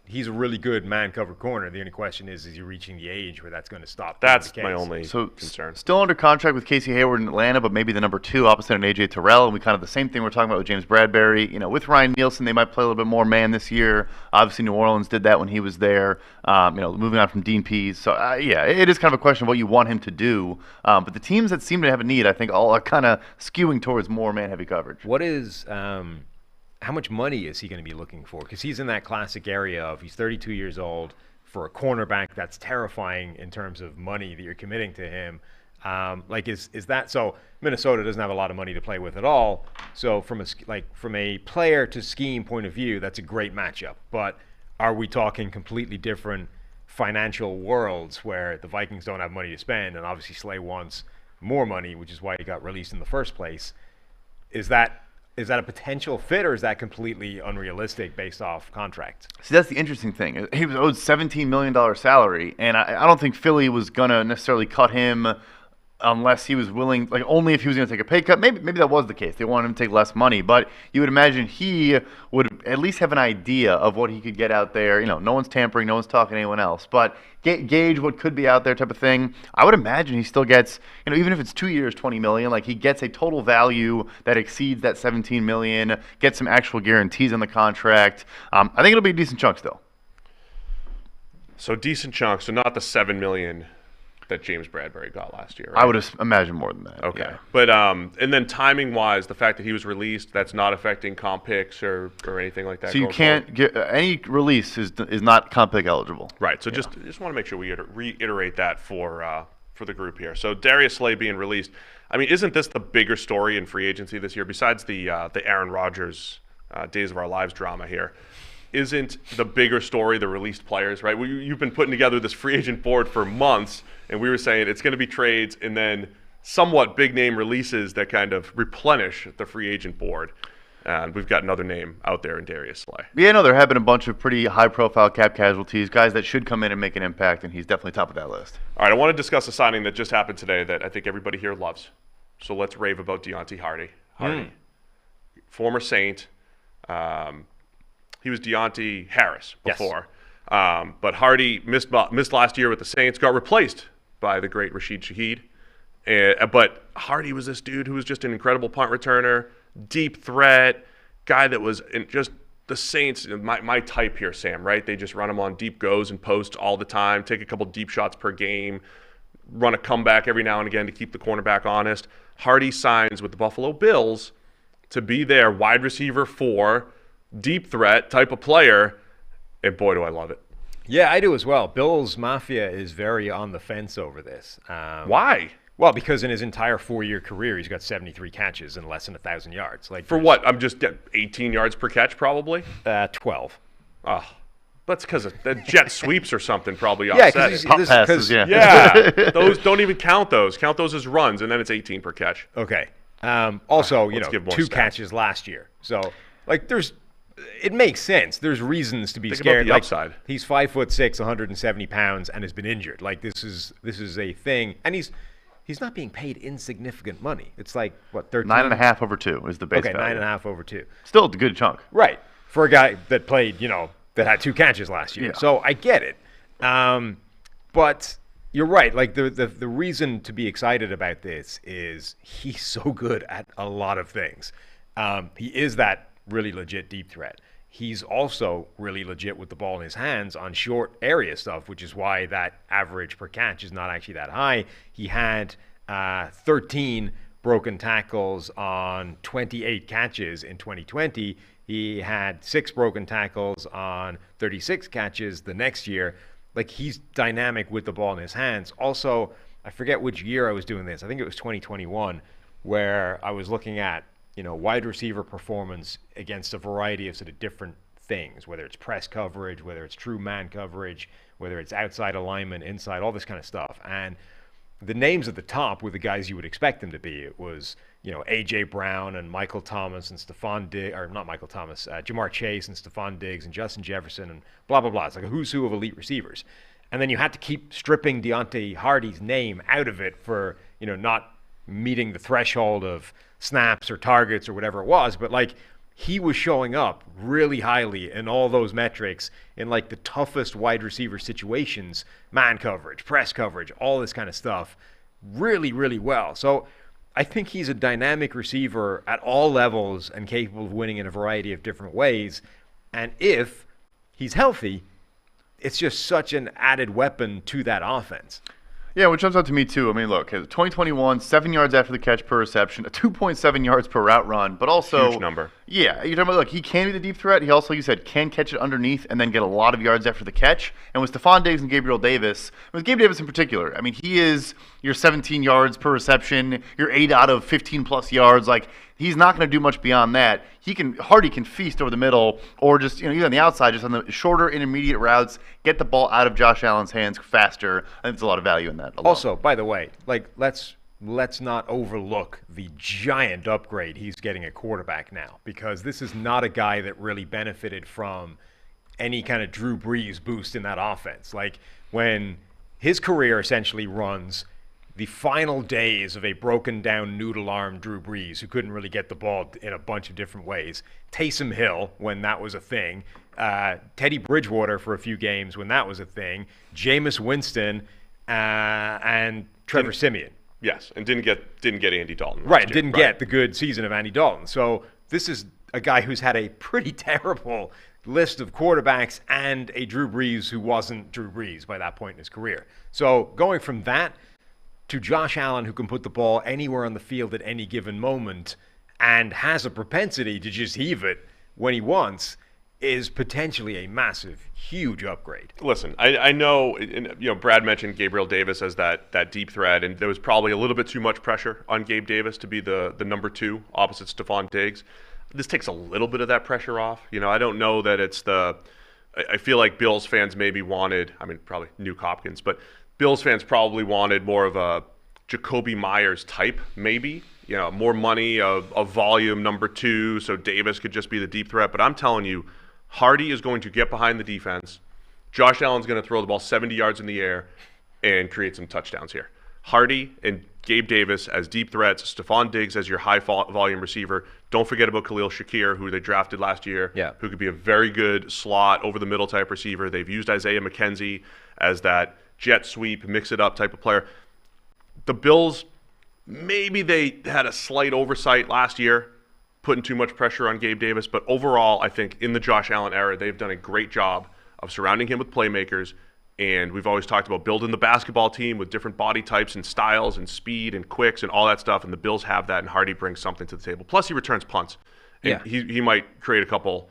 He's a really good man-covered corner. The only question is he reaching the age where that's going to stop? That's my only concern. Still under contract with Casey Hayward in Atlanta, but maybe the number 2 opposite an A.J. Terrell. And we kind of the same thing we're talking about with James Bradberry. With Ryan Nielsen, they might play a little bit more man this year. Obviously, New Orleans did that when he was there. Moving on from Dean Pease. So, it is kind of a question of what you want him to do. But the teams that seem to have a need, I think, all are kind of skewing towards more man-heavy coverage. What is how much money is he going to be looking for? Because he's in that classic area of he's 32 years old. For a cornerback, that's terrifying in terms of money that you're committing to him. Is that so? Minnesota doesn't have a lot of money to play with at all. So from a player to scheme point of view, that's a great matchup. But are we talking completely different financial worlds where the Vikings don't have money to spend, and obviously Slay wants more money, which is why he got released in the first place? Is that a potential fit, or is that completely unrealistic based off contract? See, that's the interesting thing. He was owed $17 million salary, and I don't think Philly was going to necessarily cut him unless he was willing, only if he was going to take a pay cut. Maybe that was the case. They wanted him to take less money, but you would imagine he would at least have an idea of what he could get out there. No one's tampering, no one's talking to anyone else, but gauge what could be out there type of thing. I would imagine he still gets, even if it's 2 years, $20 million, he gets a total value that exceeds that $17 million, gets some actual guarantees on the contract. I think it'll be a decent chunk still. So decent chunk, so not the $7 million that James Bradberry got last year, right? I would imagine more than that. Okay. Yeah. But and then timing-wise, the fact that he was released, that's not affecting comp picks or anything like that? So you can't get any release is not comp pick eligible. Right. So just want to make sure we reiterate that for the group here. So Darius Slay being released, isn't this the bigger story in free agency this year, besides the Aaron Rodgers Days of Our Lives drama here? Isn't the bigger story the released players, right? You've been putting together this free agent board for months, and we were saying it's going to be trades and then somewhat big name releases that kind of replenish the free agent board. And we've got another name out there in Darius Slay. Yeah, no, there have been a bunch of pretty high-profile cap casualties, guys that should come in and make an impact, and he's definitely top of that list. All right, I want to discuss a signing that just happened today that I think everybody here loves. So let's rave about Deonte Harty. Former Saint. He was Deonte Harris before. Yes. But Harty missed last year with the Saints, got replaced by the great Rashid Shaheed. But Harty was this dude who was just an incredible punt returner, deep threat, guy that was just the Saints, my type here, Sam, right? They just run him on deep goes and posts all the time, take a couple deep shots per game, run a comeback every now and again to keep the cornerback honest. Harty signs with the Buffalo Bills to be their wide receiver 4, deep threat type of player, and boy, do I love it. Yeah, I do as well. Bills Mafia is very on the fence over this. Why? Well, because in his entire 4-year career, he's got 73 catches and less than 1,000 yards. Like for what? I'm just getting 18 yards per catch, probably. 12. Oh, that's because the jet sweeps or something probably Yeah, offset it. Pop passes, yeah. Yeah, those don't even count those. Count those as runs, and then it's 18 per catch. Okay. Also, Let's give more 2 stats. catches last year. So, like, it makes sense. There's reasons to be Think scared. about the upside. He's 5'6", 170 pounds, and has been injured. Like, this is a thing, and he's not being paid insignificant money. It's like what 13. 9.5 over 2 is the base value. 9.5 over 2. Still a good chunk. Right, for a guy that played, that had 2 catches last year. Yeah. So I get it. But you're right. Like the reason to be excited about this is he's so good at a lot of things. He is that really legit deep threat. He's also really legit with the ball in his hands on short area stuff, which is why that average per catch is not actually that high. He had 13 broken tackles on 28 catches in 2020. He had 6 broken tackles on 36 catches the next year. Like, he's dynamic with the ball in his hands. Also, I forget which year I was doing this. I think it was 2021, where I was looking at wide receiver performance against a variety of sort of different things, whether it's press coverage, whether it's true man coverage, whether it's outside alignment, inside, all this kind of stuff. And the names at the top were the guys you would expect them to be. It was, A.J. Brown and Michael Thomas and Stephon Diggs, or not Michael Thomas, Jamar Chase and Stephon Diggs and Justin Jefferson and blah, blah, blah. It's like a who's who of elite receivers. And then you had to keep stripping Deonte Harty's name out of it for, not meeting the threshold of snaps or targets or whatever it was, but like he was showing up really highly in all those metrics in like the toughest wide receiver situations, man coverage, press coverage, all this kind of stuff, really, really well. So I think he's a dynamic receiver at all levels and capable of winning in a variety of different ways. And if he's healthy, it's just such an added weapon to that offense. Yeah, which jumps out to me too. I mean, look, 2021, 7 yards after the catch per reception, a 2.7 yards per route run, but also huge number. Yeah, you're talking about, look, he can be the deep threat. He also, you said, can catch it underneath and then get a lot of yards after the catch. And with Stephon Diggs and Gabriel Davis, with Gabe Davis in particular, I mean, he is your 17 yards per reception, your 8 out of 15 plus yards. Like, he's not going to do much beyond that. Harty can feast over the middle, or just even on the outside, just on the shorter intermediate routes, get the ball out of Josh Allen's hands faster. I think there's a lot of value in that alone. Also, by the way, like let's not overlook the giant upgrade he's getting at quarterback now, because this is not a guy that really benefited from any kind of Drew Brees boost in that offense. Like, when his career essentially runs the final days of a broken down noodle arm Drew Brees who couldn't really get the ball in a bunch of different ways, Taysom Hill when that was a thing, Teddy Bridgewater for a few games when that was a thing, Jameis Winston, and Trevor Siemian. Yes, and didn't get Andy Dalton. Right, didn't get the good season of Andy Dalton. So this is a guy who's had a pretty terrible list of quarterbacks and a Drew Brees who wasn't Drew Brees by that point in his career. So going from that to Josh Allen, who can put the ball anywhere on the field at any given moment and has a propensity to just heave it when he wants, is potentially a massive, huge upgrade. Listen, I know, Brad mentioned Gabriel Davis as that deep threat, and there was probably a little bit too much pressure on Gabe Davis to be the number 2 opposite Stephon Diggs. This takes a little bit of that pressure off. I don't know that it's I feel like Bills fans maybe wanted, probably Nuke Hopkins, but Bills fans probably wanted more of a Jacoby Myers type, maybe, more money, a volume number 2, so Davis could just be the deep threat. But I'm telling you, Harty is going to get behind the defense. Josh Allen's going to throw the ball 70 yards in the air and create some touchdowns here. Harty and Gabe Davis as deep threats, Stephon Diggs as your high-volume receiver. Don't forget about Khalil Shakir, who they drafted last year, who could be a very good slot, over-the-middle type receiver. They've used Isaiah McKenzie as that jet sweep, mix-it-up type of player. The Bills, maybe they had a slight oversight last year, putting too much pressure on Gabe Davis. But overall, I think in the Josh Allen era, they've done a great job of surrounding him with playmakers. And we've always talked about building the basketball team with different body types and styles and speed and quicks and all that stuff. And the Bills have that, and Harty brings something to the table. Plus, he returns punts. And he might create a couple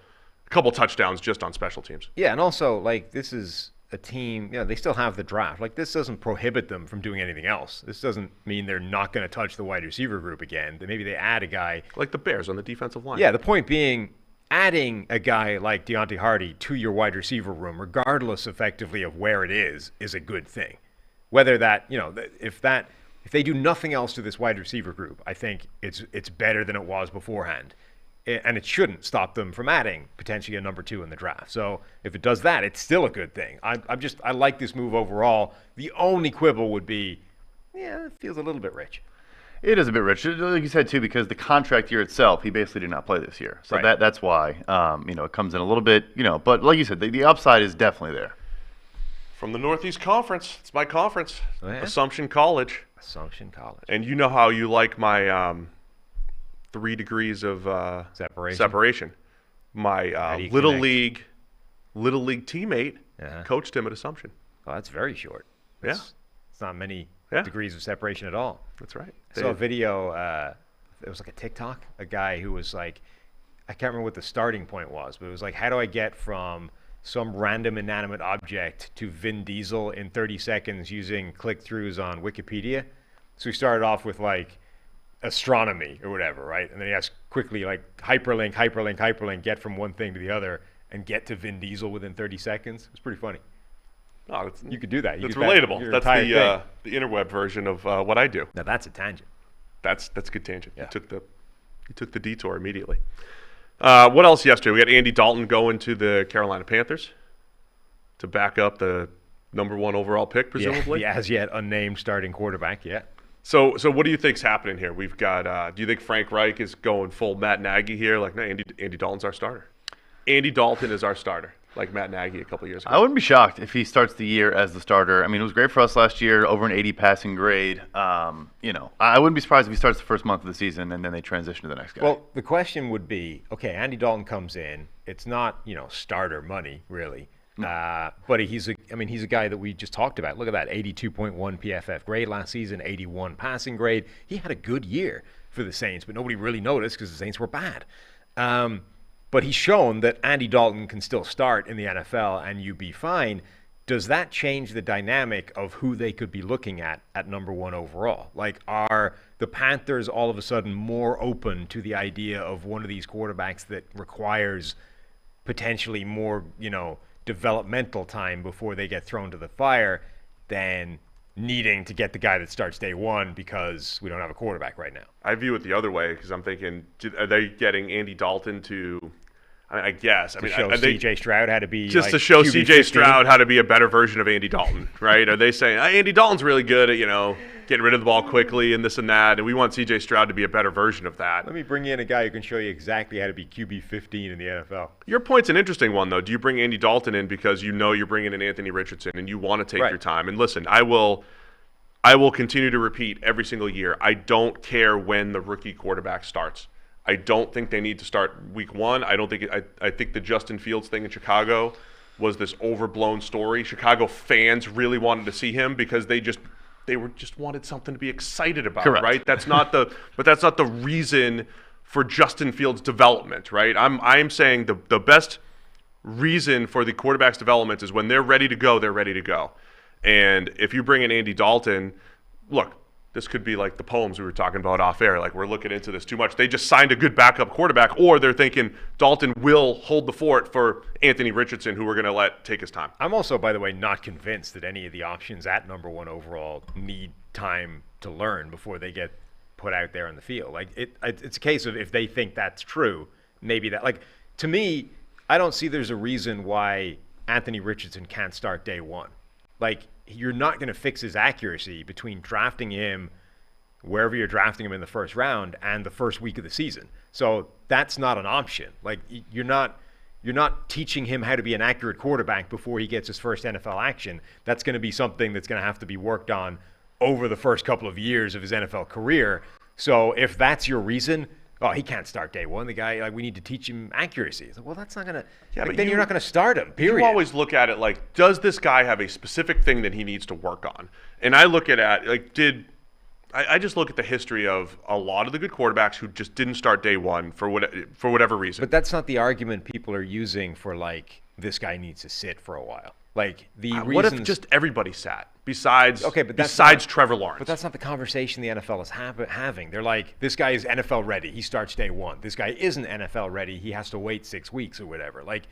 touchdowns just on special teams. Yeah, and also, this is a team, they still have the draft. This doesn't prohibit them from doing anything else. This doesn't mean they're not going to touch the wide receiver group again. Maybe they add a guy. Like the Bears on the defensive line. Yeah, the point being, adding a guy like Deonte Harty to your wide receiver room, regardless effectively of where it is a good thing. Whether that, if they do nothing else to this wide receiver group, I think it's better than it was beforehand. And it shouldn't stop them from adding potentially a number 2 in the draft. So if it does that, it's still a good thing. I like this move overall. The only quibble would be, it feels a little bit rich. It is a bit rich, like you said, too, because the contract year itself, he basically did not play this year. So that's why, it comes in a little bit, but like you said, the upside is definitely there. From the Northeast Conference. It's my conference. Oh, yeah? Assumption College. And you know how you like my 3 degrees of separation. My little league teammate coached him at Assumption. Oh, that's very short. It's not many degrees of separation at all. That's right. I saw a video, it was like a TikTok, a guy who was I can't remember what the starting point was, but it was how do I get from some random inanimate object to Vin Diesel in 30 seconds using click-throughs on Wikipedia? So he started off with astronomy or whatever, right? And then he asked quickly hyperlink, get from one thing to the other and get to Vin Diesel within 30 seconds. It's pretty funny. Oh, you could do that. That's relatable. That's the interweb version of what I do. Now that's a tangent. That's a good tangent. Yeah. You took the detour immediately. What else yesterday? We got Andy Dalton going to the Carolina Panthers to back up the number 1 overall pick, presumably. The as yet unnamed starting quarterback. Yeah. So what do you think's happening here? We've got. Do you think Frank Reich is going full Matt Nagy here? No, Andy Dalton's our starter. Andy Dalton is our starter, like Matt Nagy a couple years ago. I wouldn't be shocked if he starts the year as the starter. I mean, it was great for us last year, over an 80 passing grade. I wouldn't be surprised if he starts the first month of the season and then they transition to the next guy. Well, the question would be, okay, Andy Dalton comes in. It's not, starter money, really. No. But he's a guy that we just talked about. Look at that, 82.1 PFF grade last season, 81 passing grade. He had a good year for the Saints, but nobody really noticed because the Saints were bad. But he's shown that Andy Dalton can still start in the NFL and you be fine. Does that change the dynamic of who they could be looking at number 1 overall? Are the Panthers all of a sudden more open to the idea of one of these quarterbacks that requires potentially more, developmental time before they get thrown to the fire than needing to get the guy that starts day 1 because we don't have a quarterback right now? I view it the other way because I'm thinking, are they getting Andy Dalton to I guess. To show C.J. Stroud how to be just to show C.J. Stroud how to be a better version of Andy Dalton, right? Are they saying Andy Dalton's really good at getting rid of the ball quickly and this and that, and we want C.J. Stroud to be a better version of that? Let me bring in a guy who can show you exactly how to be QB 15 in the NFL. Your point's an interesting one, though. Do you bring Andy Dalton in because you're bringing in Anthony Richardson and you want to take your time? And listen, I will continue to repeat every single year. I don't care when the rookie quarterback starts. I don't think they need to start week 1. I think the Justin Fields thing in Chicago was this overblown story. Chicago fans really wanted to see him because they just wanted something to be excited about, Correct. Right? That's not the reason for Justin Fields' development, right? I'm saying the best reason for the quarterback's development is when they're ready to go, they're ready to go. And if you bring in Andy Dalton, look, this could be like the poems we were talking about off air. We're looking into this too much. They just signed a good backup quarterback, or they're thinking Dalton will hold the fort for Anthony Richardson, who we're going to let take his time. I'm also, by the way, not convinced that any of the options at number 1 overall need time to learn before they get put out there on the field. Like it's a case of if they think that's true, maybe that. Like to me, I don't see there's a reason why Anthony Richardson can't start day one. Like you're not going to fix his accuracy between drafting him wherever you're drafting him in the first round and the first week of the season. So that's not an option. Like you're not teaching him how to be an accurate quarterback before he gets his first NFL action. That's going to be something that's going to have to be worked on over the first couple of years of his NFL career. So if that's your reason, he can't start day one. The guy, like, we need to teach him accuracy. It's like, well, that's not going to, but then you're not going to start him, period. You always look at it like, does this guy have a specific thing that he needs to work on? And I look at it like, I just look at the history of a lot of the good quarterbacks who just didn't start day one for whatever reason. But that's not the argument people are using for, like, this guy needs to sit for a while. Like, the reasons... What if just everybody sat besides Trevor Lawrence? But that's not the conversation the NFL is having. They're like, this guy is NFL ready. He starts day one. This guy isn't NFL ready. He has to wait 6 weeks or whatever. Like,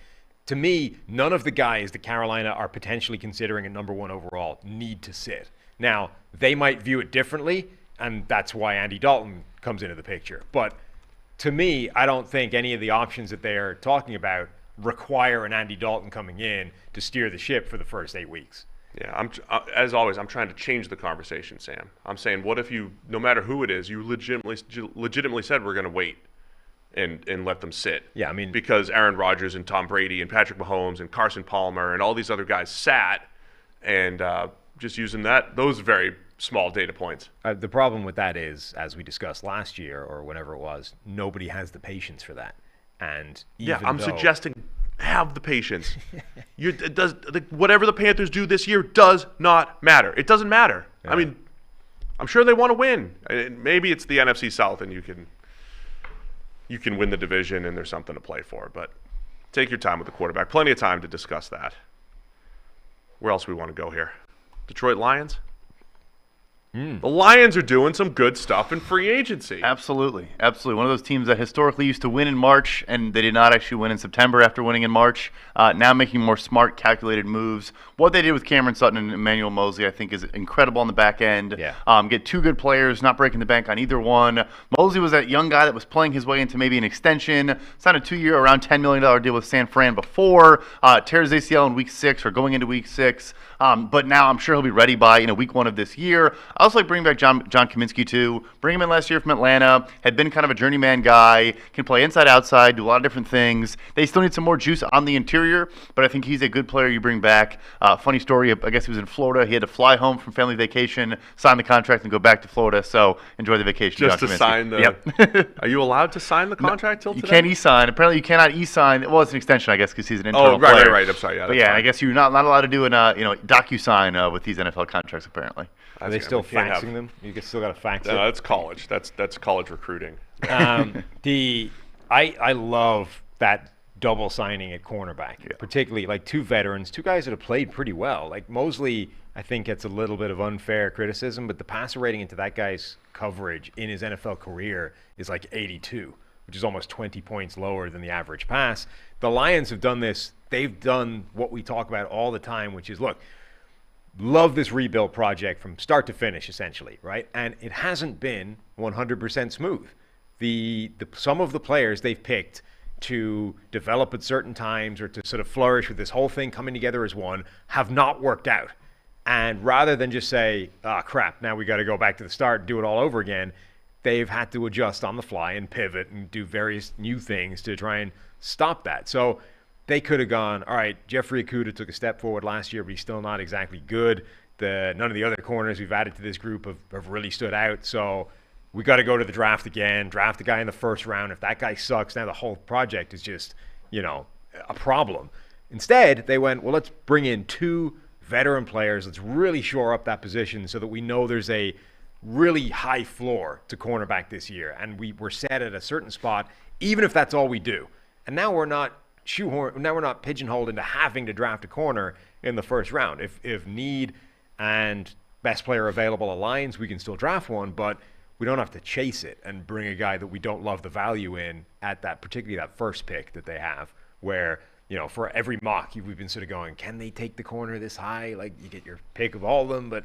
to me, none of the guys that Carolina are potentially considering a number one overall need to sit. Now, they might view it differently, and that's why Andy Dalton comes into the picture. But to me, I don't think any of the options that they're talking about require an Andy Dalton coming in to steer the ship for the first 8 weeks. Yeah, as always, I'm trying to change the conversation, Sam. I'm saying, what if you, no matter who it is, you legitimately said we're going to wait and let them sit? Yeah, I mean, because Aaron Rodgers and Tom Brady and Patrick Mahomes and Carson Palmer and all these other guys sat, and just using those very small data points. The problem with that is, as we discussed last year or whenever it was, nobody has the patience for that. And I'm suggesting have the patience. Whatever the Panthers do this year does not matter. It doesn't matter. Yeah. I mean, I'm sure they want to win. Maybe it's the NFC South, and you can win the division, and there's something to play for. But take your time with the quarterback. Plenty of time to discuss that. Where else do we want to go here? Detroit Lions? The Lions are doing some good stuff in free agency. Absolutely. Absolutely. One of those teams that historically used to win in March, and they did not actually win in September after winning in March. Now making more smart, calculated moves. What they did with Cameron Sutton and Emmanuel Mosley, I think, is incredible on the back end. Yeah. Get two good players, not breaking the bank on either one. Mosley was that young guy that was playing his way into maybe an extension. Signed a 2-year, around $10 million deal with San Fran before. Tears ACL in week 6 or going into week 6. But now I'm sure he'll be ready by week 1 of this year. I also like bringing back John Kaminsky too. Bring him in last year from Atlanta. Had been kind of a journeyman guy. Can play inside, outside, do a lot of different things. They still need some more juice on the interior, but I think he's a good player you bring back. Funny story, I guess he was in Florida. He had to fly home from family vacation, sign the contract, and go back to Florida. So enjoy the vacation. Just John to Kaminsky. Sign the... Yep. Are you allowed to sign the contract till today? You can't e-sign. Apparently you cannot e-sign. Well, it's an extension, I guess, because he's an internal player. Right. I'm sorry. Yeah, but yeah, I guess you're not allowed to do an DocuSign with these NFL contracts, apparently. Are they still faxing them? You still got to fax it? No, that's college. That's college recruiting. I love that double signing at cornerback, particularly like two veterans, two guys that have played pretty well. Like Mosley, I think gets a little bit of unfair criticism, but the passer rating into that guy's coverage in his NFL career is like 82, which is almost 20 points lower than the average pass. The Lions have done this. They've done what we talk about all the time, which is, look, love this rebuild project from start to finish, essentially, right? And it hasn't been 100% smooth. Some of the players they've picked to develop at certain times or to sort of flourish with this whole thing coming together as one have not worked out. And rather than just say, crap, now we got to go back to the start and do it all over again, they've had to adjust on the fly and pivot and do various new things to try and stop that. So they could have gone, all right, Jeffrey Okudah took a step forward last year, but he's still not exactly good. None of the other corners we've added to this group have really stood out. So we got to go to the draft again, draft a guy in the first round. If that guy sucks, now the whole project is just, a problem. Instead, they went, well, let's bring in two veteran players. Let's really shore up that position so that we know there's a really high floor to cornerback this year. And we're set at a certain spot, even if that's all we do. And now we're not pigeonholed into having to draft a corner in the first round. If need and best player available aligns, we can still draft one, but we don't have to chase it and bring a guy that we don't love the value in at that, particularly that first pick that they have, where, for every mock, we've been sort of going, can they take the corner this high? Like, you get your pick of all of them, but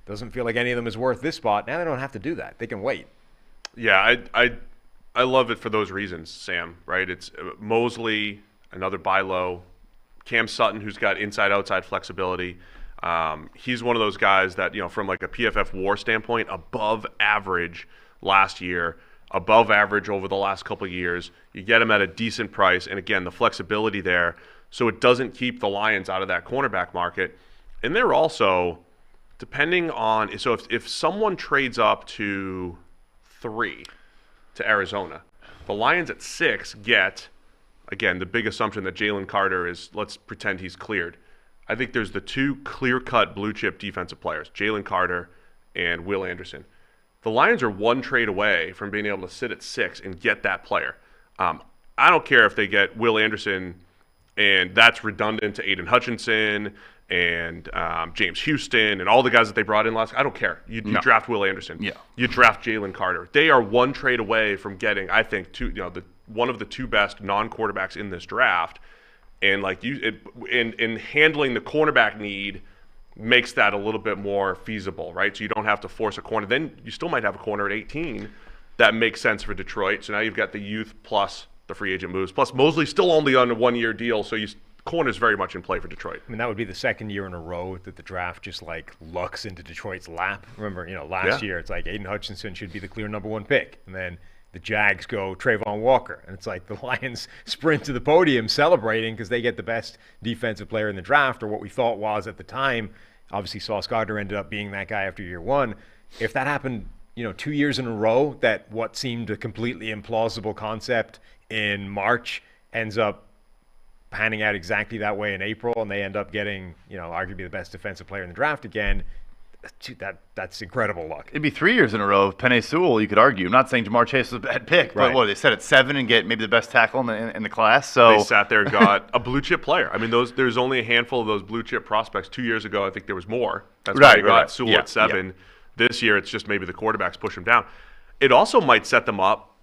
doesn't feel like any of them is worth this spot. Now they don't have to do that. They can wait. Yeah, I love it for those reasons, Sam, right? It's Mosley, another buy low. Cam Sutton, who's got inside-outside flexibility. He's one of those guys that, from like a PFF WAR standpoint, above average last year, above average over the last couple of years. You get him at a decent price, and again, the flexibility there, so it doesn't keep the Lions out of that cornerback market. And they're also, depending on, so if someone trades up to 3 to Arizona, the Lions at 6 get, again, the big assumption that Jalen Carter is, let's pretend he's cleared. I think there's the 2 clear-cut blue-chip defensive players, Jalen Carter and Will Anderson. The Lions are 1 trade away from being able to sit at 6 and get that player. I don't care if they get Will Anderson, and that's redundant to Aiden Hutchinson and James Houston and all the guys that they brought in last. I don't care. You draft Will Anderson. Yeah. You draft Jalen Carter. They are 1 trade away from getting, I think, one of the 2 best non-quarterbacks in this draft. And in handling the cornerback need makes that a little bit more feasible, right? So you don't have to force a corner. Then you still might have a corner at 18 that makes sense for Detroit. So now you've got the youth plus the free agent moves. Plus Mosley's still only on a 1-year deal, so corner's very much in play for Detroit. I mean, that would be the 2nd year in a row that the draft just lucks into Detroit's lap. Remember, last year it's like Aiden Hutchinson should be the clear number 1 pick, and then the Jags go Trayvon Walker, and it's like the Lions sprint to the podium celebrating because they get the best defensive player in the draft, or what we thought was at the time. Obviously, Sauce Gardner ended up being that guy after year 1. If that happened, 2 years in a row, that what seemed a completely implausible concept in March ends up panning out exactly that way in April, and they end up getting, arguably the best defensive player in the draft again. That's incredible luck. It'd be 3 years in a row of Penei Sewell, you could argue. I'm not saying Jamar Chase was a bad pick, but they set at 7 and get maybe the best tackle in the class. So they sat there and got a blue chip player. I mean, there's only a handful of those blue chip prospects. 2 years ago, I think there was more. That's why they got Sewell at 7. Yeah. This year, it's just maybe the quarterbacks push him down. It also might set them up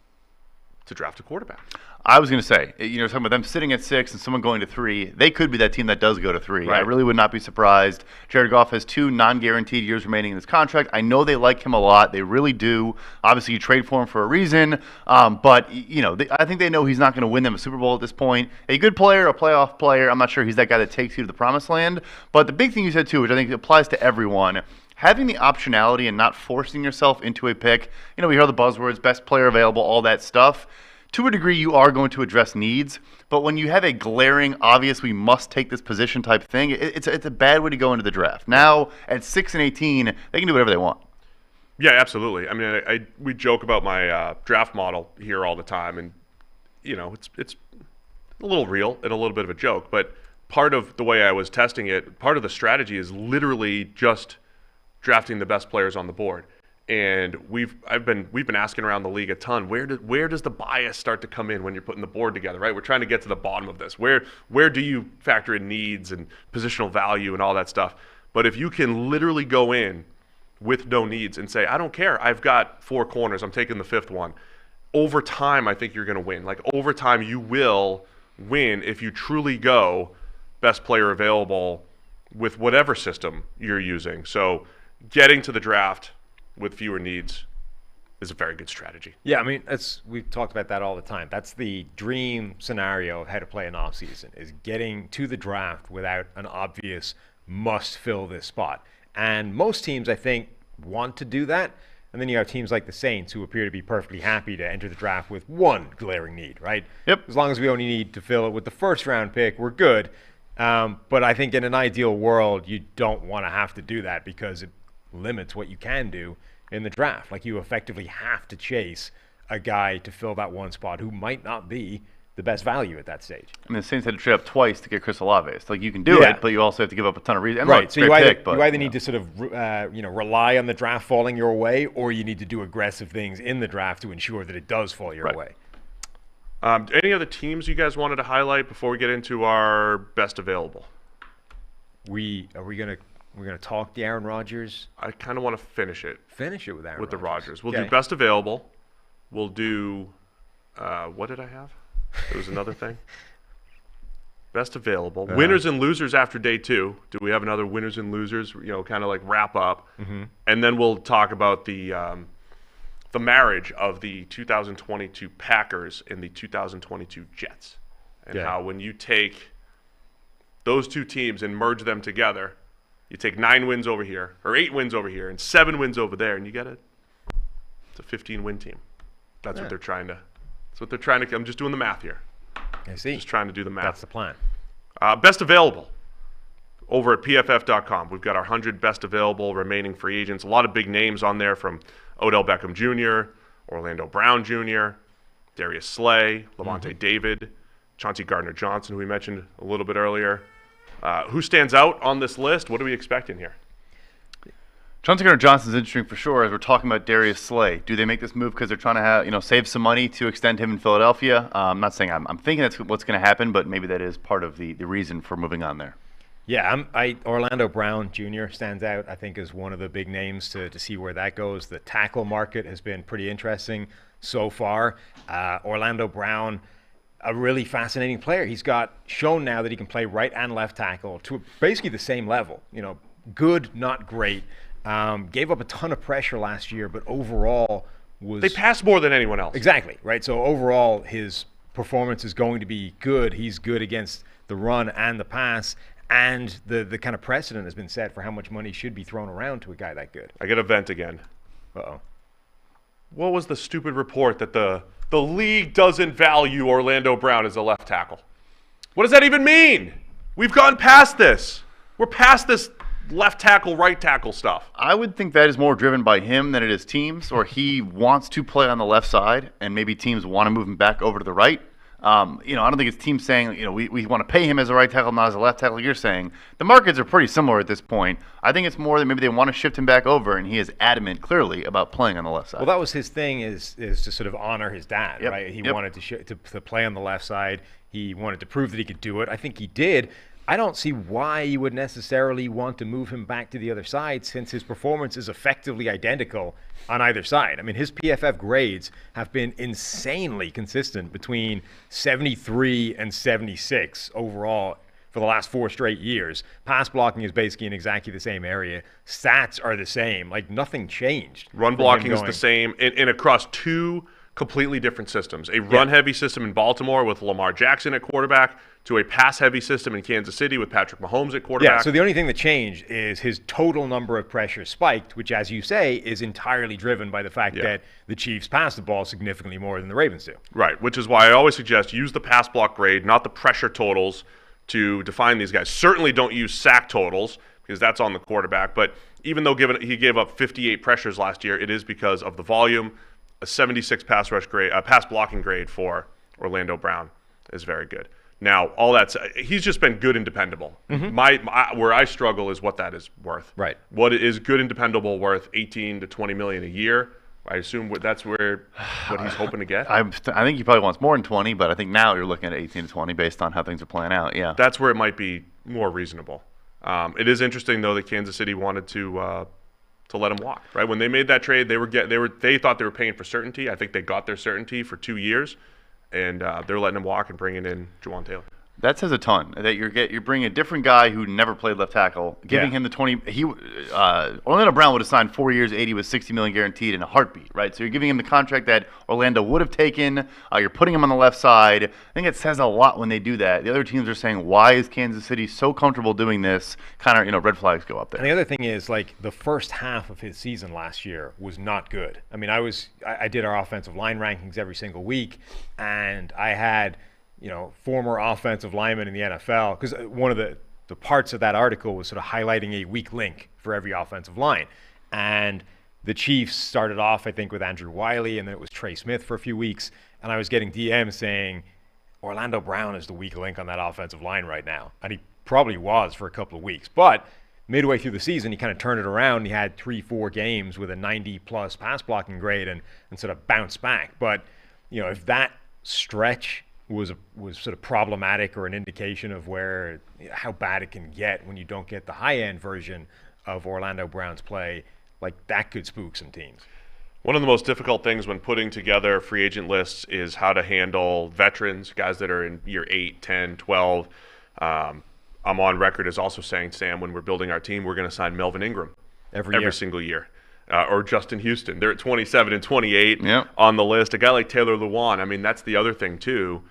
to draft a quarterback. I was going to say, talking about them sitting at 6 and someone going to 3, they could be that team that does go to 3. Right. I really would not be surprised. Jared Goff has 2 non-guaranteed years remaining in his contract. I know they like him a lot. They really do. Obviously, you trade for him for a reason. But, I think they know he's not going to win them a Super Bowl at this point. A good player, a playoff player, I'm not sure he's that guy that takes you to the promised land. But the big thing you said, too, which I think applies to everyone, having the optionality and not forcing yourself into a pick. We hear the buzzwords, best player available, all that stuff. To a degree, you are going to address needs, but when you have a glaring, obvious, we must take this position type thing, it's a bad way to go into the draft. Now, at 6 and 18, they can do whatever they want. Yeah, absolutely. I mean, we joke about my draft model here all the time, and it's a little real and a little bit of a joke. But part of the way I was testing it, part of the strategy is literally just drafting the best players on the board. And we've been asking around the league a ton. Where does the bias start to come in when you're putting the board together, right? We're trying to get to the bottom of this. Where do you factor in needs and positional value and all that stuff? But if you can literally go in with no needs and say, I don't care, I've got 4 corners, I'm taking the 5th one. Over time, I think you're going to win. Like over time, you will win if you truly go best player available with whatever system you're using. So getting to the draft with fewer needs is a very good strategy. Yeah, I mean, we've talked about that all the time. That's the dream scenario of how to play an offseason, is getting to the draft without an obvious must fill this spot. And most teams, I think, want to do that. And then you have teams like the Saints who appear to be perfectly happy to enter the draft with 1 glaring need, right? Yep. As long as we only need to fill it with the 1st round pick, we're good. But I think in an ideal world, you don't want to have to do that because it limits what you can do in the draft. Like you effectively have to chase a guy to fill that 1 spot who might not be the best value at that stage. I mean, the Saints had to trade up twice to get Chris Olave. It's like you can do it, but you also have to give up a ton of reasons. Right. So you either need to sort of rely on the draft falling your way, or you need to do aggressive things in the draft to ensure that it does fall your way. Any other teams you guys wanted to highlight before we get into our best available? We're gonna talk the Aaron Rodgers. I kind of want to finish it. Finish it with Aaron. With the Rodgers. We'll do best available. We'll do. What did I have? There was another thing. Best available. Winners and losers after day 2. Do we have another winners and losers? Kind of like wrap up, and then we'll talk about the the marriage of the 2022 Packers and the 2022 Jets, and how when you take those two teams and merge them together, you take 9 wins over here, or 8 wins over here, and 7 wins over there, and you get it's a 15-win team. That's what they're trying to. That's what they're trying to. I'm just doing the math here. I see. Just trying to do the math. That's the plan. Best available over at PFF.com. We've got our 100 best available remaining free agents. A lot of big names on there, from Odell Beckham Jr., Orlando Brown Jr., Darius Slay, Levante David, Chauncey Gardner-Johnson, who we mentioned a little bit earlier. Who stands out on this list? What are we expecting here? Chauncey Gardner-Johnson is interesting for sure. As we're talking about Darius Slay, do they make this move because they're trying to save some money to extend him in Philadelphia? I'm not saying I'm thinking that's what's going to happen, but maybe that is part of the reason for moving on there. Yeah, Orlando Brown Jr. stands out, I think, as one of the big names to see where that goes. The tackle market has been pretty interesting so far. Orlando Brown, a really fascinating player. He's got shown now that he can play right and left tackle to basically the same level. Good, not great. Gave up a ton of pressure last year, but overall They pass more than anyone else. Exactly, right? So overall, his performance is going to be good. He's good against the run and the pass, and the kind of precedent has been set for how much money should be thrown around to a guy that good. I get a vent again. Uh-oh. What was the stupid report that the league doesn't value Orlando Brown as a left tackle? What does that even mean? We've gone past this. We're past this left tackle, right tackle stuff. I would think that is more driven by him than it is teams, or he wants to play on the left side, and maybe teams want to move him back over to the right. I don't think it's teams saying, we want to pay him as a right tackle, not as a left tackle. Like you're saying, the markets are pretty similar at this point. I think it's more that maybe they want to shift him back over, and he is adamant, clearly, about playing on the left side. Well, that was his thing, is to sort of honor his dad, Yep. right? He wanted to play on the left side. He wanted to prove that he could do it. I think he did. I don't see why you would necessarily want to move him back to the other side, since his performance is effectively identical on either side. I mean, his PFF grades have been insanely consistent between 73 and 76 overall for the last 4 straight years. Pass blocking is basically in exactly the same area. Stats are the same. Like, nothing changed. Run blocking is the same in across 2 completely different systems. A run-heavy system in Baltimore with Lamar Jackson at quarterback, to a pass-heavy system in Kansas City with Patrick Mahomes at quarterback. Yeah, so the only thing that changed is his total number of pressures spiked, which, as you say, is entirely driven by the fact that the Chiefs pass the ball significantly more than the Ravens do. Right, which is why I always suggest use the pass block grade, not the pressure totals, to define these guys. Certainly don't use sack totals, because that's on the quarterback. But even though he gave up 58 pressures last year, it is because of the volume. A 76 pass blocking grade for Orlando Brown is very good. Now, all that's he's just been good and dependable. Mm-hmm. Where I struggle is what that is worth. Right. What is good and dependable worth? 18 to 20 million a year. I assume that's what he's hoping to get. I think he probably wants more than 20, but I think now you're looking at 18 to 20 based on how things are playing out. Yeah. That's where it might be more reasonable. It is interesting though that Kansas City wanted to let him walk. Right, when they made that trade, they thought they were paying for certainty. I think they got their certainty for 2 years. And they're letting him walk and bringing in Juwan Taylor. That says a ton. That you're bringing a different guy who never played left tackle, giving him the 20. Orlando Brown would have signed 4 years, 80 with 60 million guaranteed in a heartbeat, right? So you're giving him the contract that Orlando would have taken. You're putting him on the left side. I think it says a lot when they do that. The other teams are saying, why is Kansas City so comfortable doing this? Kind of, red flags go up there. And the other thing is, like, the first half of his season last year was not good. I mean, I did our offensive line rankings every single week, and I had former offensive linemen in the NFL, because one of the parts of that article was sort of highlighting a weak link for every offensive line. And the Chiefs started off, I think, with Andrew Wiley, and then it was Trey Smith for a few weeks. And I was getting DMs saying, Orlando Brown is the weak link on that offensive line right now. And he probably was for a couple of weeks. But midway through the season, he kind of turned it around. He had 3-4 games with a 90-plus pass blocking grade and sort of bounced back. But, if that stretch was sort of problematic or an indication of how bad it can get when you don't get the high-end version of Orlando Brown's play, like, that could spook some teams. One of the most difficult things when putting together free agent lists is how to handle veterans, guys that are in year 8, 10, 12. I'm on record as also saying, Sam, when we're building our team, we're going to sign Melvin Ingram every single year. or Justin Houston. They're at 27 and 28 Yep. on the list. A guy like Taylor Lewan, I mean, that's the other thing too.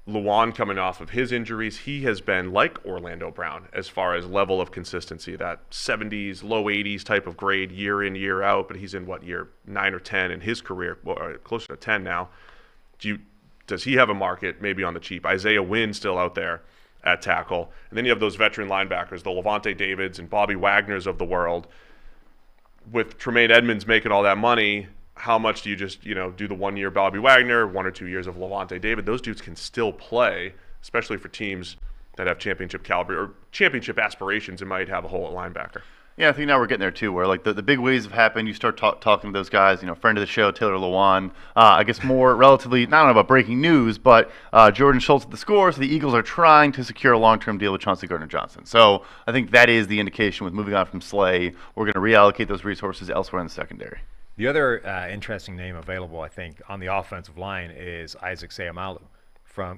Lewan coming off of his injuries, he has been like Orlando Brown as far as level of consistency, that 70s, low 80s type of grade year in, year out, but he's in year 9 or 10 in his career, closer to 10 now. Does he have a market maybe on the cheap? Isaiah Wynn still out there at tackle. And then you have those veteran linebackers, the Levante Davids and Bobby Wagners of the world. With Tremaine Edmonds making all that money, how much do you just, do the 1 year Bobby Wagner, 1 or 2 years of Levante David? Those dudes can still play, especially for teams that have championship caliber or championship aspirations and might have a hole at linebacker. Yeah, I think now we're getting there too, where like the big waves have happened. You start talking to those guys, friend of the show, Taylor Lewan. I guess more relatively, not about breaking news, but Jordan Schultz at the Score. So the Eagles are trying to secure a long-term deal with Chauncey Gardner-Johnson. So I think that is the indication with moving on from Slay. We're going to reallocate those resources elsewhere in the secondary. The other interesting name available, I think, on the offensive line is Isaac Seumalo.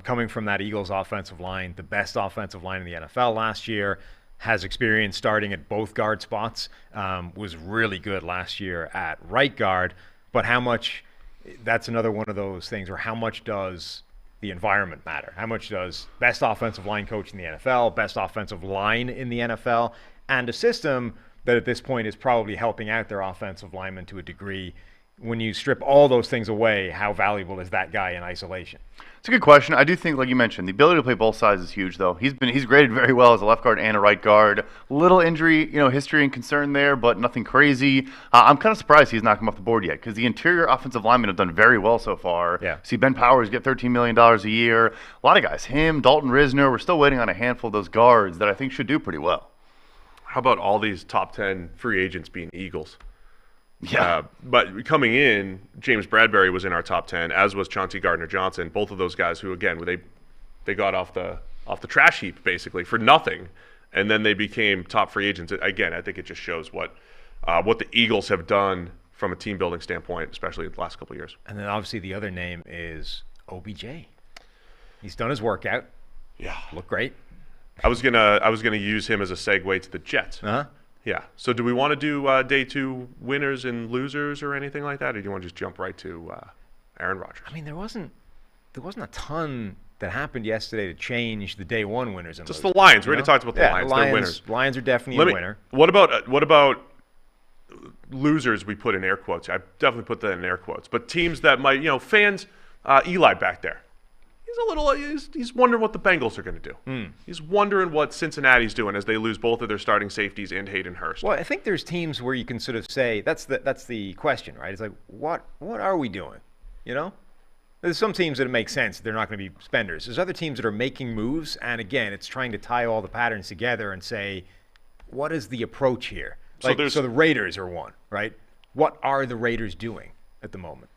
Coming from that Eagles offensive line, the best offensive line in the NFL last year, has experience starting at both guard spots, was really good last year at right guard. But how much, that's another one of those things, or how much does the environment matter? How much does best offensive line coach in the NFL, best offensive line in the NFL, and a system that at this point is probably helping out their offensive linemen to a degree? When you strip all those things away, how valuable is that guy in isolation? It's a good question. I do think, like you mentioned, the ability to play both sides is huge, though. He's graded very well as a left guard and a right guard. Little injury, history and concern there, but nothing crazy. I'm kind of surprised he's not come off the board yet, because the interior offensive linemen have done very well so far. Yeah. See Ben Powers get $13 million a year. A lot of guys, him, Dalton Risner. We're still waiting on a handful of those guards that I think should do pretty well. How about all these top 10 free agents being Eagles? Yeah. But coming in, James Bradberry was in our top 10, as was Chauncey Gardner-Johnson. Both of those guys who, again, they got off the trash heap basically for nothing, and then they became top free agents. Again, I think it just shows what the Eagles have done from a team building standpoint, especially in the last couple of years. And then obviously the other name is OBJ. He's done his workout. Yeah, Looked great. I was gonna use him as a segue to the Jets. Uh-huh. Yeah. So do we want to do day 2 winners and losers or anything like that, or do you want to just jump right to Aaron Rodgers? I mean, there wasn't a ton that happened yesterday to change the day 1 winners and Just losers. the Lions. We already talked about the Lions. They're winners. Lions are definitely a winner. What about losers? We put in air quotes. I definitely put that in air quotes. But teams that might, fans. Eli back there. He's wondering what the Bengals are going to do. He's wondering what Cincinnati's doing as they lose both of their starting safeties and Hayden Hurst. Well, I think there's teams where you can sort of say that's the question, right? It's like what are we doing? There's some teams that it makes sense. They're not going to be spenders. There's other teams that are making moves, and again, it's trying to tie all the patterns together and say, what is the approach here? So the Raiders are one, right? What are the Raiders doing at the moment?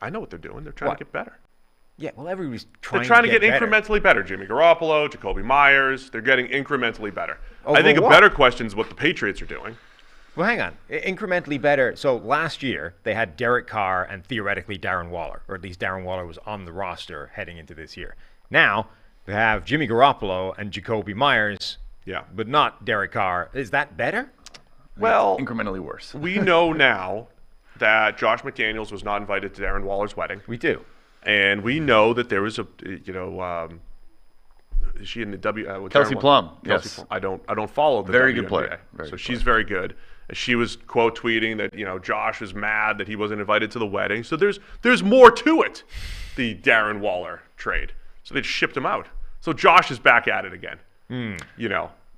I know what they're doing. They're trying to get better. Yeah, well, everybody's trying to get incrementally better. Jimmy Garoppolo, Jacoby Myers, they're getting incrementally better. Over I think what? a better question is what the Patriots are doing. Well, hang on. Incrementally better. So last year, they had Derek Carr and theoretically Darren Waller, or at least Darren Waller was on the roster heading into this year. Now, they have Jimmy Garoppolo and Jacoby Myers, but not Derek Carr. Is that better? Well, incrementally worse. We know now that Josh McDaniels was not invited to Darren Waller's wedding. We do. And we know that there was is she in the Kelsey Plum. Kelsey Plum. I don't follow the very WNBA, good player. She's very good. She was quote tweeting that Josh was mad that he wasn't invited to the wedding. So there's more to it, the Darren Waller trade. So they shipped him out. So Josh is back at it again.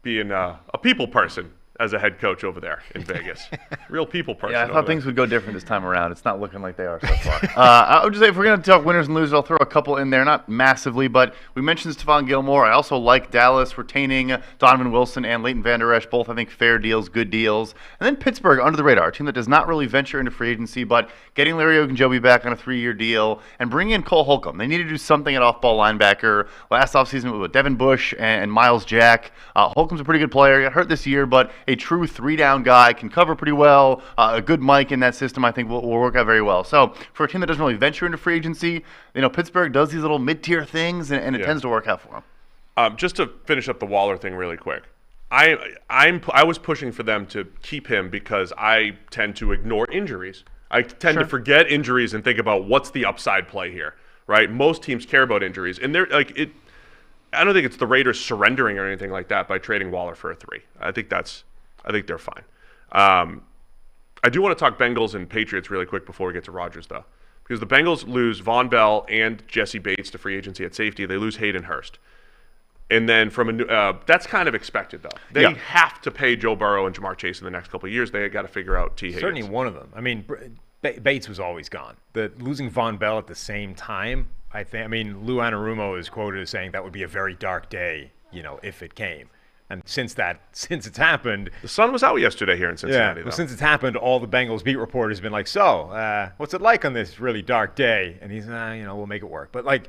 Being a people person as a head coach over there in Vegas. Real people person. Yeah, I thought things would go different this time around. It's not looking like they are so far. I would just say if we're going to talk winners and losers, I'll throw a couple in there, not massively, but we mentioned Stephon Gilmore. I also like Dallas retaining Donovan Wilson and Leighton Vander Esch, both I think fair deals, good deals. And then Pittsburgh under the radar, a team that does not really venture into free agency, but getting Larry Ogunjobi back on a 3-year deal and bringing in Cole Holcomb. They need to do something at off-ball linebacker. Last offseason with Devin Bush and Miles Jack. Holcomb's a pretty good player. He got hurt this year, but a true 3-down guy, can cover pretty well. A good mic in that system, I think, will work out very well. So for a team that doesn't really venture into free agency, Pittsburgh does these little mid-tier things, and it tends to work out for them. Just to finish up the Waller thing really quick, I was pushing for them to keep him because I tend to ignore injuries. I tend to forget injuries and think about what's the upside play here, right? Most teams care about injuries, and they're like it. I don't think it's the Raiders surrendering or anything like that by trading Waller for a 3. I think they're fine. I do want to talk Bengals and Patriots really quick before we get to Rodgers, though, because the Bengals lose Von Bell and Jesse Bates to free agency at safety. They lose Hayden Hurst. And then that's kind of expected, though. They have to pay Joe Burrow and Jamar Chase in the next couple of years. They got to figure out T. Higgins. Certainly one of them. I mean, Bates was always gone. Losing Von Bell at the same time, Lou Anarumo is quoted as saying that would be a very dark day, if it came. And since it's happened, the sun was out yesterday here in Cincinnati. Yeah, well, since it's happened, all the Bengals beat reporters have been like, "So, what's it like on this really dark day?" And he's, we'll make it work. But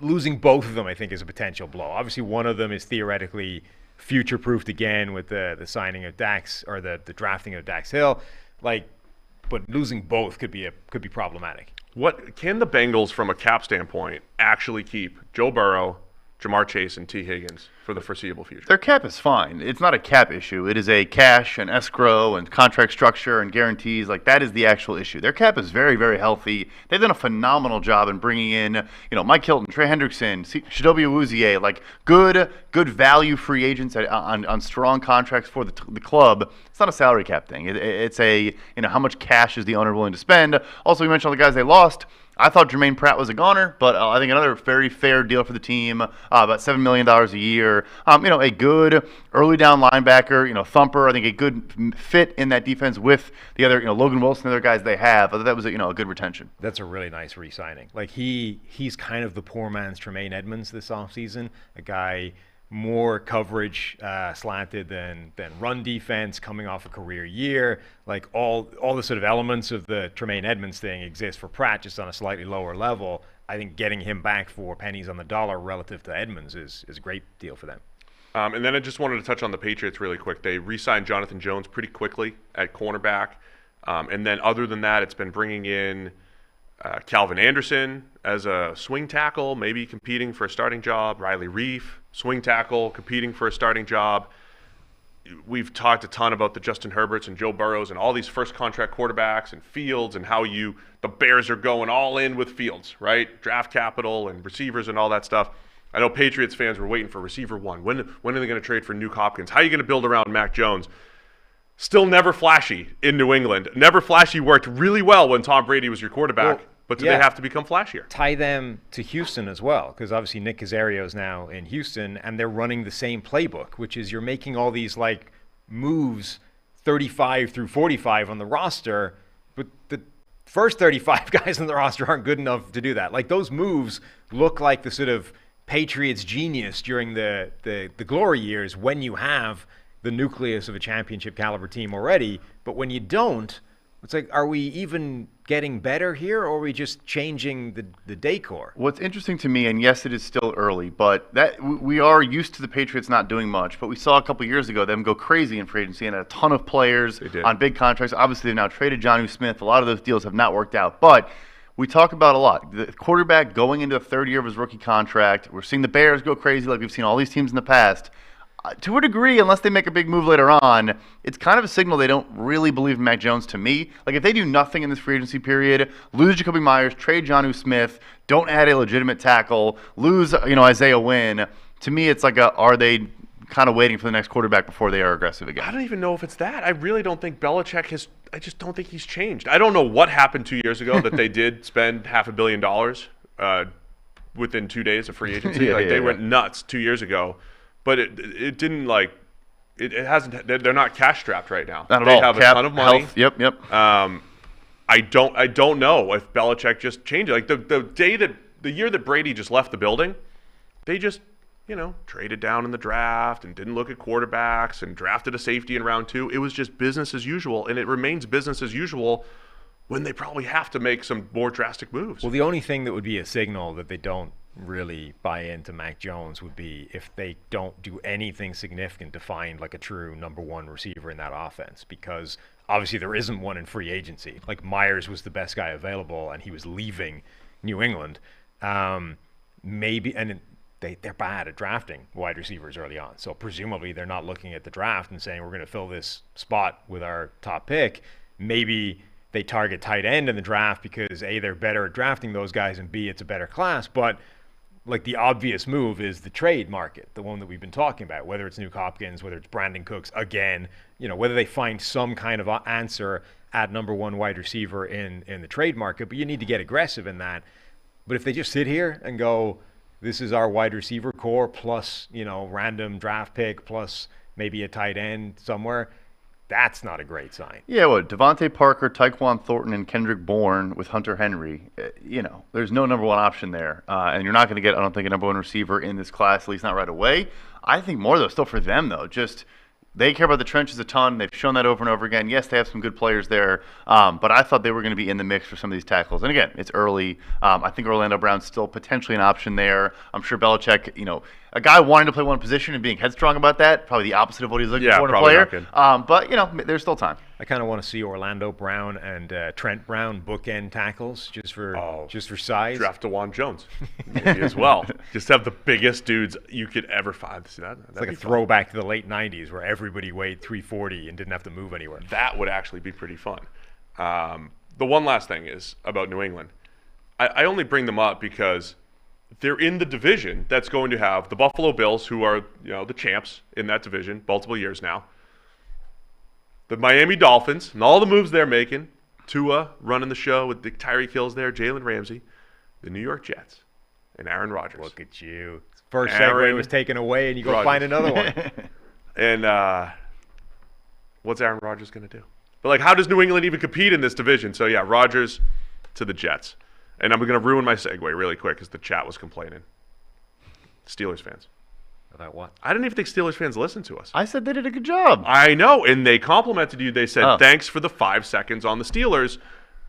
losing both of them, I think, is a potential blow. Obviously, one of them is theoretically future-proofed again with the signing of Dax or the drafting of Dax Hill. But losing both could be problematic. What can the Bengals, from a cap standpoint, actually keep Joe Burrow, Jamar Chase, and T. Higgins for the foreseeable future? Their cap is fine. It's not a cap issue. It is a cash and escrow and contract structure and guarantees. That is the actual issue. Their cap is very, very healthy. They've done a phenomenal job in bringing in, Mike Hilton, Trey Hendrickson, Chidobe Awuzie, good value free agents on strong contracts for the club. It's not a salary cap thing. It's a, how much cash is the owner willing to spend. Also, we mentioned all the guys they lost. I thought Jermaine Pratt was a goner, but I think another very fair deal for the team, about $7 million a year. A good early down linebacker, thumper. I think a good fit in that defense with the other, Logan Wilson, the other guys they have. I thought that was a good retention. That's a really nice re-signing. He's kind of the poor man's Tremaine Edmonds this offseason, a guy more coverage slanted than run defense, coming off a career year. All the sort of elements of the Tremaine Edmonds thing exist for Pratt, just on a slightly lower level. I think getting him back for pennies on the dollar relative to Edmonds is a great deal for them. And then I just wanted to touch on the Patriots really quick. They re-signed Jonathan Jones pretty quickly at cornerback. And then other than that, it's been bringing in Calvin Anderson as a swing tackle, maybe competing for a starting job. Riley Reif, swing tackle, competing for a starting job. We've talked a ton about the Justin Herberts and Joe Burrows and all these first contract quarterbacks and Fields and how the Bears are going all in with Fields, right? Draft capital and receivers and all that stuff. I know Patriots fans were waiting for receiver one. When are they going to trade for Nuke Hopkins? How are you going to build around Mac Jones? Still never flashy in New England. Never flashy worked really well when Tom Brady was your quarterback. But do they have to become flashier? Tie them to Houston as well, because obviously Nick Caserio is now in Houston, and they're running the same playbook, which is you're making all these moves 35 through 45 on the roster, but the first 35 guys on the roster aren't good enough to do that. Those moves look like the sort of Patriots genius during the glory years when you have the nucleus of a championship caliber team already, but when you don't, it's are we even getting better here, or are we just changing the decor? What's interesting to me, and yes, it is still early, but that we are used to the Patriots not doing much, but we saw a couple years ago them go crazy in free agency and a ton of players on big contracts. Obviously, they've now traded Jonnu Smith. A lot of those deals have not worked out, but we talk about a lot. The quarterback going into the third year of his rookie contract. We're seeing the Bears go crazy like we've seen all these teams in the past. To a degree, unless they make a big move later on, it's kind of a signal they don't really believe in Mac Jones to me. If they do nothing in this free agency period, lose Jacoby Myers, trade Jonnu Smith, don't add a legitimate tackle, lose Isaiah Wynn, to me it's are they kind of waiting for the next quarterback before they are aggressive again? I don't even know if it's that. I really don't think Belichick has – I just don't think he's changed. I don't know what happened 2 years ago that they did spend $500 million within 2 days of free agency. They went nuts 2 years ago. But it didn't it hasn't. They're not cash strapped right now. Not at all. They have a ton of money. Health. Yep. I don't know if Belichick just changed it. The year that Brady just left the building, they just traded down in the draft and didn't look at quarterbacks and drafted a safety in round 2. It was just business as usual, and it remains business as usual when they probably have to make some more drastic moves. Well, the only thing that would be a signal that they don't really buy into Mac Jones would be if they don't do anything significant to find a true number one receiver in that offense, because obviously there isn't one in free agency. Myers was the best guy available and he was leaving New England. Maybe, and they're bad at drafting wide receivers early on. So presumably they're not looking at the draft and saying we're going to fill this spot with our top pick. Maybe they target tight end in the draft because A, they're better at drafting those guys, and B, it's a better class. But like the obvious move is the trade market, the one that we've been talking about, whether it's Nuke Hopkins, whether it's Brandon Cooks again, whether they find some kind of answer at number one wide receiver in the trade market. But you need to get aggressive in that. But if they just sit here and go, this is our wide receiver core plus, random draft pick plus maybe a tight end somewhere, that's not a great sign. Yeah, Devontae Parker, Tyquan Thornton, and Kendrick Bourne with Hunter Henry, there's no number one option there. And you're not going to get, I don't think, a number one receiver in this class, at least not right away. I think more, though, still for them, though. Just they care about the trenches a ton. They've shown that over and over again. Yes, they have some good players there, but I thought they were going to be in the mix for some of these tackles. And again, it's early. I think Orlando Brown's still potentially an option there. I'm sure Belichick, a guy wanting to play one position and being headstrong about that, probably the opposite of what he's looking for in a player. But, there's still time. I kind of want to see Orlando Brown and Trent Brown bookend tackles just for size. Draft DeJuan Jones maybe as well. Just have the biggest dudes you could ever find. See that? It's like a throwback to the late 90s where everybody weighed 340 and didn't have to move anywhere. That would actually be pretty fun. The one last thing is about New England. I only bring them up because they're in the division that's going to have the Buffalo Bills, who are the champs in that division, multiple years now. The Miami Dolphins and all the moves they're making. Tua running the show with the Tyreek Hill's there, Jalen Ramsey. The New York Jets and Aaron Rodgers. Look at you. First segue was taken away, and you go find another one. And what's Aaron Rodgers going to do? But, how does New England even compete in this division? So, yeah, Rodgers to the Jets. And I'm going to ruin my segue really quick because the chat was complaining. Steelers fans. About what? I didn't even think Steelers fans listened to us. I said they did a good job. I know, and they complimented you. They said, thanks for the 5 seconds on the Steelers.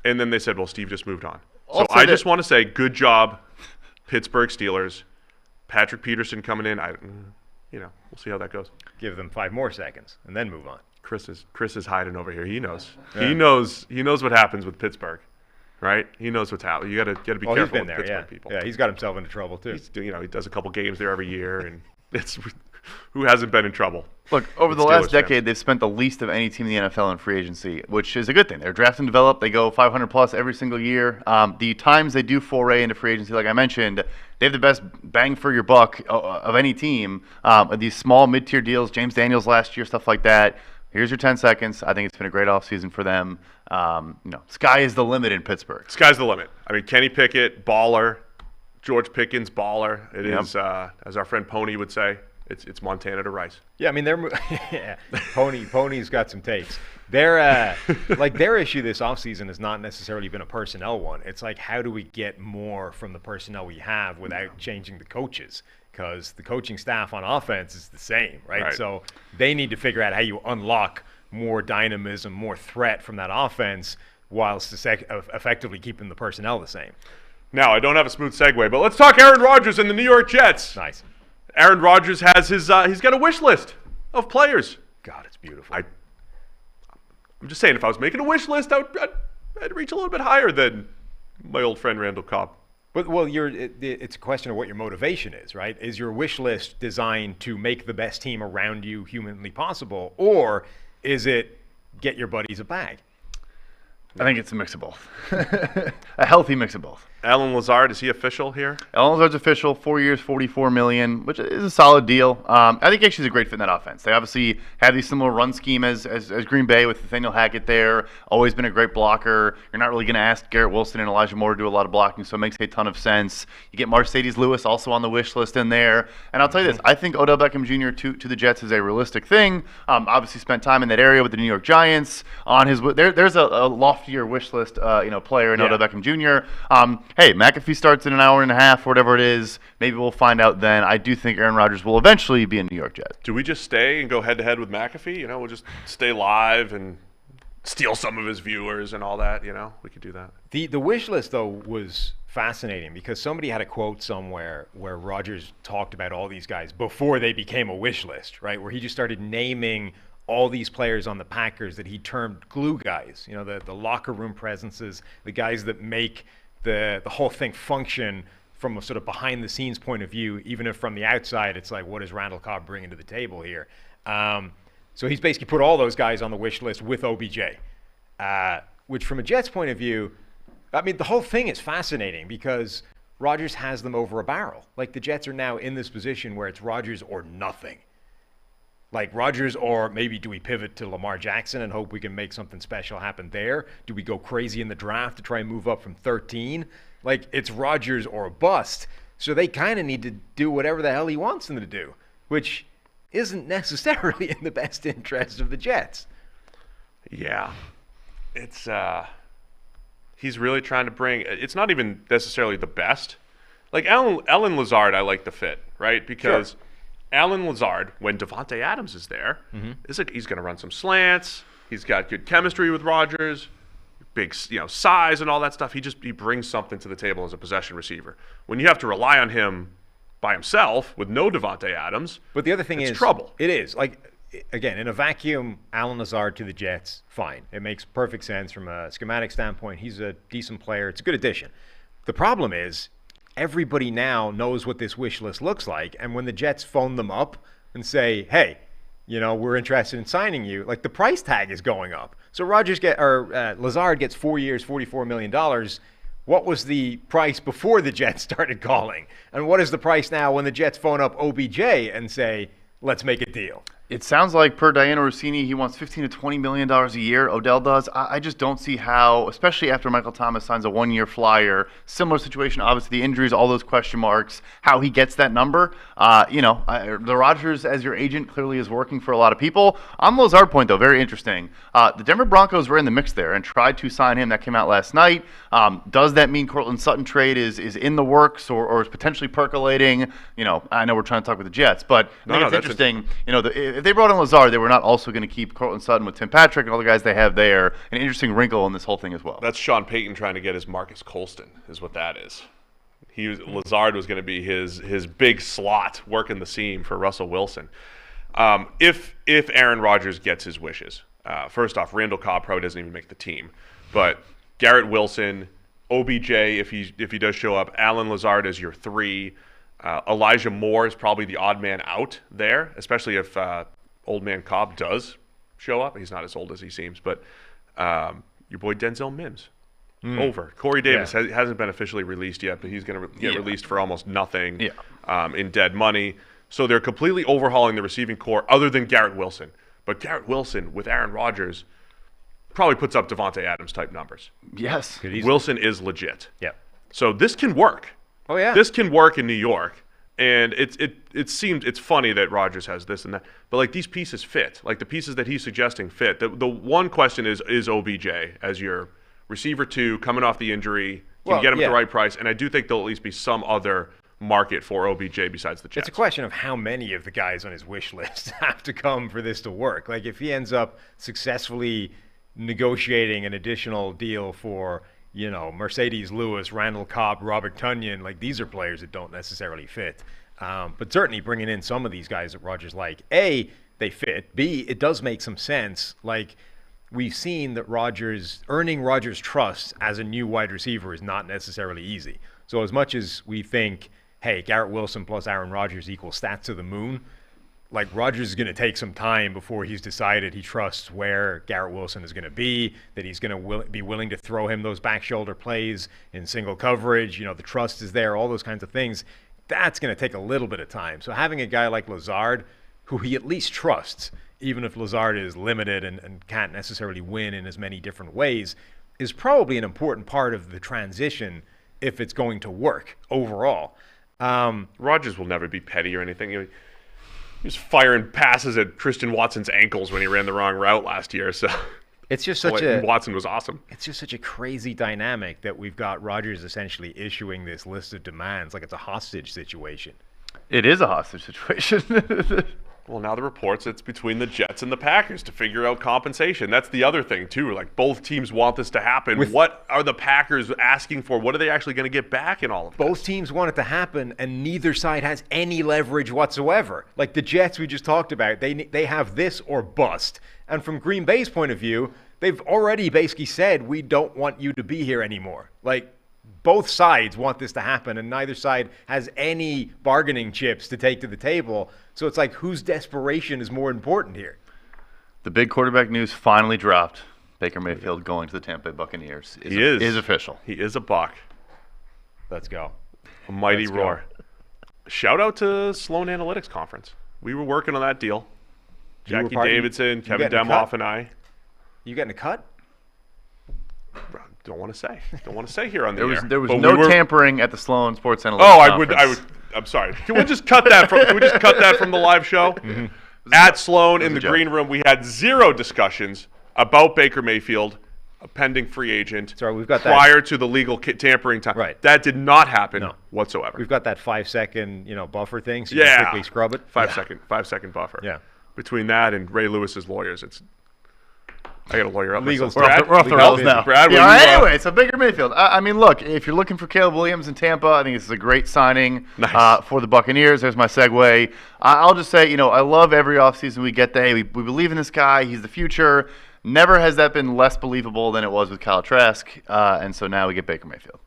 And then they said, well, Steve just moved on. So I just want to say, good job, Pittsburgh Steelers. Patrick Peterson coming in. We'll see how that goes. Give them 5 more seconds and then move on. Chris is hiding over here. He knows. Yeah. He knows what happens with Pittsburgh. Right, he knows what's happening. You got to be careful with Pittsburgh people. Yeah, he's got himself into trouble too. He does a couple games there every year, and it's who hasn't been in trouble. Look, over the last decade, they've spent the least of any team in the NFL in free agency, which is a good thing. They're draft and develop. They go 500 plus every single year. The times they do foray into free agency, like I mentioned, they have the best bang for your buck of any team. These small mid-tier deals, James Daniels last year, stuff like that. Here's your 10 seconds. I think it's been a great offseason for them. Sky is the limit in Pittsburgh. Sky's the limit. I mean, Kenny Pickett, baller. George Pickens, baller. It is, as our friend Pony would say, it's Montana to Rice. Yeah, I mean, Pony's got some takes. Their issue this offseason has not necessarily been a personnel one. It's like, how do we get more from the personnel we have without changing the coaches? Because the coaching staff on offense is the same, right? So they need to figure out how you unlock more dynamism, more threat from that offense whilst effectively keeping the personnel the same. Now, I don't have a smooth segue, but let's talk Aaron Rodgers and the New York Jets. Nice. Aaron Rodgers has he's got a wish list of players. God, it's beautiful. I'm just saying, if I was making a wish list, I'd reach a little bit higher than my old friend Randall Cobb. But, it's a question of what your motivation is, right? Is your wish list designed to make the best team around you humanly possible, or is it get your buddies a bag? I think it's a mix of both. A healthy mix of both. Alan Lazard, is he official here? Alan Lazard's official, 4 years, $44 million, which is a solid deal. I think actually he's a great fit in that offense. They obviously have these similar run scheme as Green Bay with Nathaniel Hackett there. Always been a great blocker. You're not really going to ask Garrett Wilson and Elijah Moore to do a lot of blocking, so it makes a ton of sense. You get Mercedes Lewis also on the wish list in there. And I'll tell you this, I think Odell Beckham Jr. to the Jets is a realistic thing. Obviously spent time in that area with the New York Giants. There's a loftier wish list player in Odell Beckham Jr. Hey, McAfee starts in an hour and a half or whatever it is. Maybe we'll find out then. I do think Aaron Rodgers will eventually be a New York Jet. Do we just stay and go head-to-head with McAfee? We'll just stay live and steal some of his viewers and all that. We could do that. The wish list, though, was fascinating because somebody had a quote somewhere where Rodgers talked about all these guys before they became a wish list, right? Where he just started naming all these players on the Packers that he termed glue guys, the locker room presences, the guys that make the whole thing function from a sort of behind-the-scenes point of view, even if from the outside it's like, what is Randall Cobb bringing to the table here? So he's basically put all those guys on the wish list with OBJ, which from a Jets point of view, I mean, the whole thing is fascinating because Rodgers has them over a barrel. Like, the Jets are now in this position where it's Rodgers or nothing. Like, Rodgers, or maybe do we pivot to Lamar Jackson and hope we can make something special happen there? Do we go crazy in the draft to try and move up from 13? Like, it's Rodgers or bust. So they kind of need to do whatever the hell he wants them to do, which isn't necessarily in the best interest of the Jets. Yeah. It's he's really trying to bring, it's not even necessarily the best. Like Allen Lazard, I like the fit, right? Because Sure. Allen Lazard, when Devontae Adams is there, he's going to run some slants. He's got good chemistry with Rodgers, big size and all that stuff. He brings something to the table as a possession receiver. When you have to rely on him by himself with no Devontae Adams, but the other thing is trouble. It is like, again, in a vacuum, Allen Lazard to the Jets, fine. It makes perfect sense from a schematic standpoint. He's a decent player. It's a good addition. The problem is everybody now knows what this wish list looks like, and when the Jets phone them up and say, hey, we're interested in signing you, like, the price tag is going up. So Lazard gets 4 years, $44 million. What was the price before the Jets started calling? And what is the price now when the Jets phone up OBJ and say, let's make a deal? It sounds like per Diana Rossini, he wants $15 to $20 million a year. Odell does. I just don't see how, especially after Michael Thomas signs a one-year flyer, similar situation, obviously the injuries, all those question marks, how he gets that number. The Rodgers as your agent clearly is working for a lot of people. On Lazard point, though, very interesting. The Denver Broncos were in the mix there and tried to sign him. That came out last night. Does that mean Courtland Sutton trade is in the works or is potentially percolating? I know we're trying to talk with the Jets, but I think it's interesting. If they brought in Lazard, they were not also going to keep Courtland Sutton with Tim Patrick and all the guys they have there. An interesting wrinkle in this whole thing as well. That's Sean Payton trying to get his Marcus Colston, is what that is. Lazard was going to be his big slot working the seam for Russell Wilson. If Aaron Rodgers gets his wishes, first off, Randall Cobb probably doesn't even make the team, but Garrett Wilson, OBJ, if he does show up, Allen Lazard as your 3. Elijah Moore is probably the odd man out there, especially if old man Cobb does show up. He's not as old as he seems, but your boy Denzel Mims over. Corey Davis hasn't been officially released yet, but he's going to get released for almost nothing in dead money. So they're completely overhauling the receiving core other than Garrett Wilson. But Garrett Wilson with Aaron Rodgers probably puts up Devontae Adams type numbers. Yes. Wilson is legit. Yeah. So this can work. Oh, yeah. This can work in New York. And it's funny that Rodgers has this and that, but like these pieces fit. Like the pieces that he's suggesting fit. The one question is OBJ as your receiver 2 coming off the injury? Can you get him at the right price? And I do think there'll at least be some other market for OBJ besides the Jets. It's a question of how many of the guys on his wish list have to come for this to work. Like if he ends up successfully negotiating an additional deal for Mercedes Lewis, Randall Cobb, Robert Tonyan, like these are players that don't necessarily fit. But certainly bringing in some of these guys that Rodgers like, A, they fit. B, it does make some sense. Like we've seen that earning Rodgers' trust as a new wide receiver is not necessarily easy. So as much as we think, hey, Garrett Wilson plus Aaron Rodgers equals stats to the moon, like Rodgers is going to take some time before he's decided he trusts where Garrett Wilson is going to be, that he's going to be willing to throw him those back shoulder plays in single coverage. The trust is there, all those kinds of things. That's going to take a little bit of time. So having a guy like Lazard, who he at least trusts, even if Lazard is limited and can't necessarily win in as many different ways, is probably an important part of the transition if it's going to work overall. Rodgers will never be petty or anything. He was firing passes at Christian Watson's ankles when he ran the wrong route last year. So it's just Watson was awesome. It's just such a crazy dynamic that we've got Rodgers essentially issuing this list of demands like it's a hostage situation. It is a hostage situation. Well, now the reports it's between the Jets and the Packers to figure out compensation. That's the other thing, too. Like, both teams want this to happen. What are the Packers asking for? What are they actually going to get back in all of this? Both teams want it to happen, and neither side has any leverage whatsoever. Like the Jets we just talked about, they have this or bust. And from Green Bay's point of view, they've already basically said, we don't want you to be here anymore. Like, both sides want this to happen, and neither side has any bargaining chips to take to the table. So it's like, whose desperation is more important here? The big quarterback news finally dropped. Baker Mayfield going to the Tampa Bay Buccaneers is official. He is a Buck. Let's go. A mighty Let's roar. go. Shout out to Sloan Analytics Conference. We were working on that deal. Jackie Davidson, Kevin Demoff, and I. You getting a cut? Don't want to say. Don't want to say here on the air. There was no tampering at the Sloan Sports Analytics Conference. I would. I'm sorry. Can we just cut that from? Can we just cut that from the live show? Mm-hmm. At Sloan in the green room, we had zero discussions about Baker Mayfield, a pending free agent. Sorry, we've got prior to the legal tampering time. Right. That did not happen whatsoever. We've got that 5-second, buffer thing, so you can quickly scrub it. 5 second buffer. Yeah. Between that and Ray Lewis's lawyers, I got a lawyer up. Legal We're off the rails now. Brad, anyway, so Baker Mayfield. I mean, look, if you're looking for Caleb Williams in Tampa, I think this is a great signing for the Buccaneers. There's my segue. I'll just say, I love every offseason we get there. Hey, we believe in this guy. He's the future. Never has that been less believable than it was with Kyle Trask. And so now we get Baker Mayfield.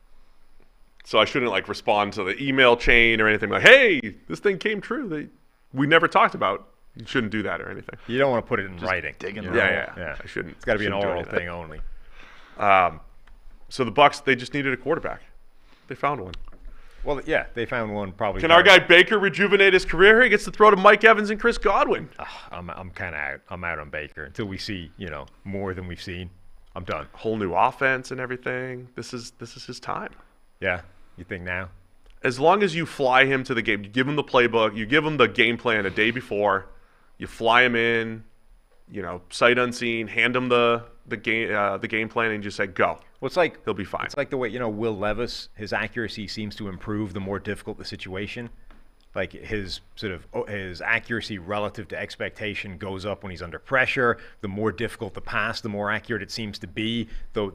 So I shouldn't respond to the email chain or anything like, hey, this thing came true that we never talked about. You shouldn't do that or anything. You don't want to put it in writing. Yeah. I shouldn't. It's got to be an oral thing only. So the Bucs, they just needed a quarterback. They found one. Well, yeah, they found one probably. Can our guy Baker rejuvenate his career? He gets to throw to Mike Evans and Chris Godwin. I'm kind of out. I'm out on Baker until we see more than we've seen. I'm done. Whole new offense and everything. This is his time. Yeah, you think now? As long as you fly him to the game, you give him the playbook, you give him the game plan a day before. You fly him in, sight unseen, hand him the game plan, and just say go. Well, it's like he'll be fine. It's like the way Will Levis, his accuracy seems to improve the more difficult the situation. Like his accuracy relative to expectation goes up when he's under pressure. The more difficult the pass, the more accurate it seems to be. The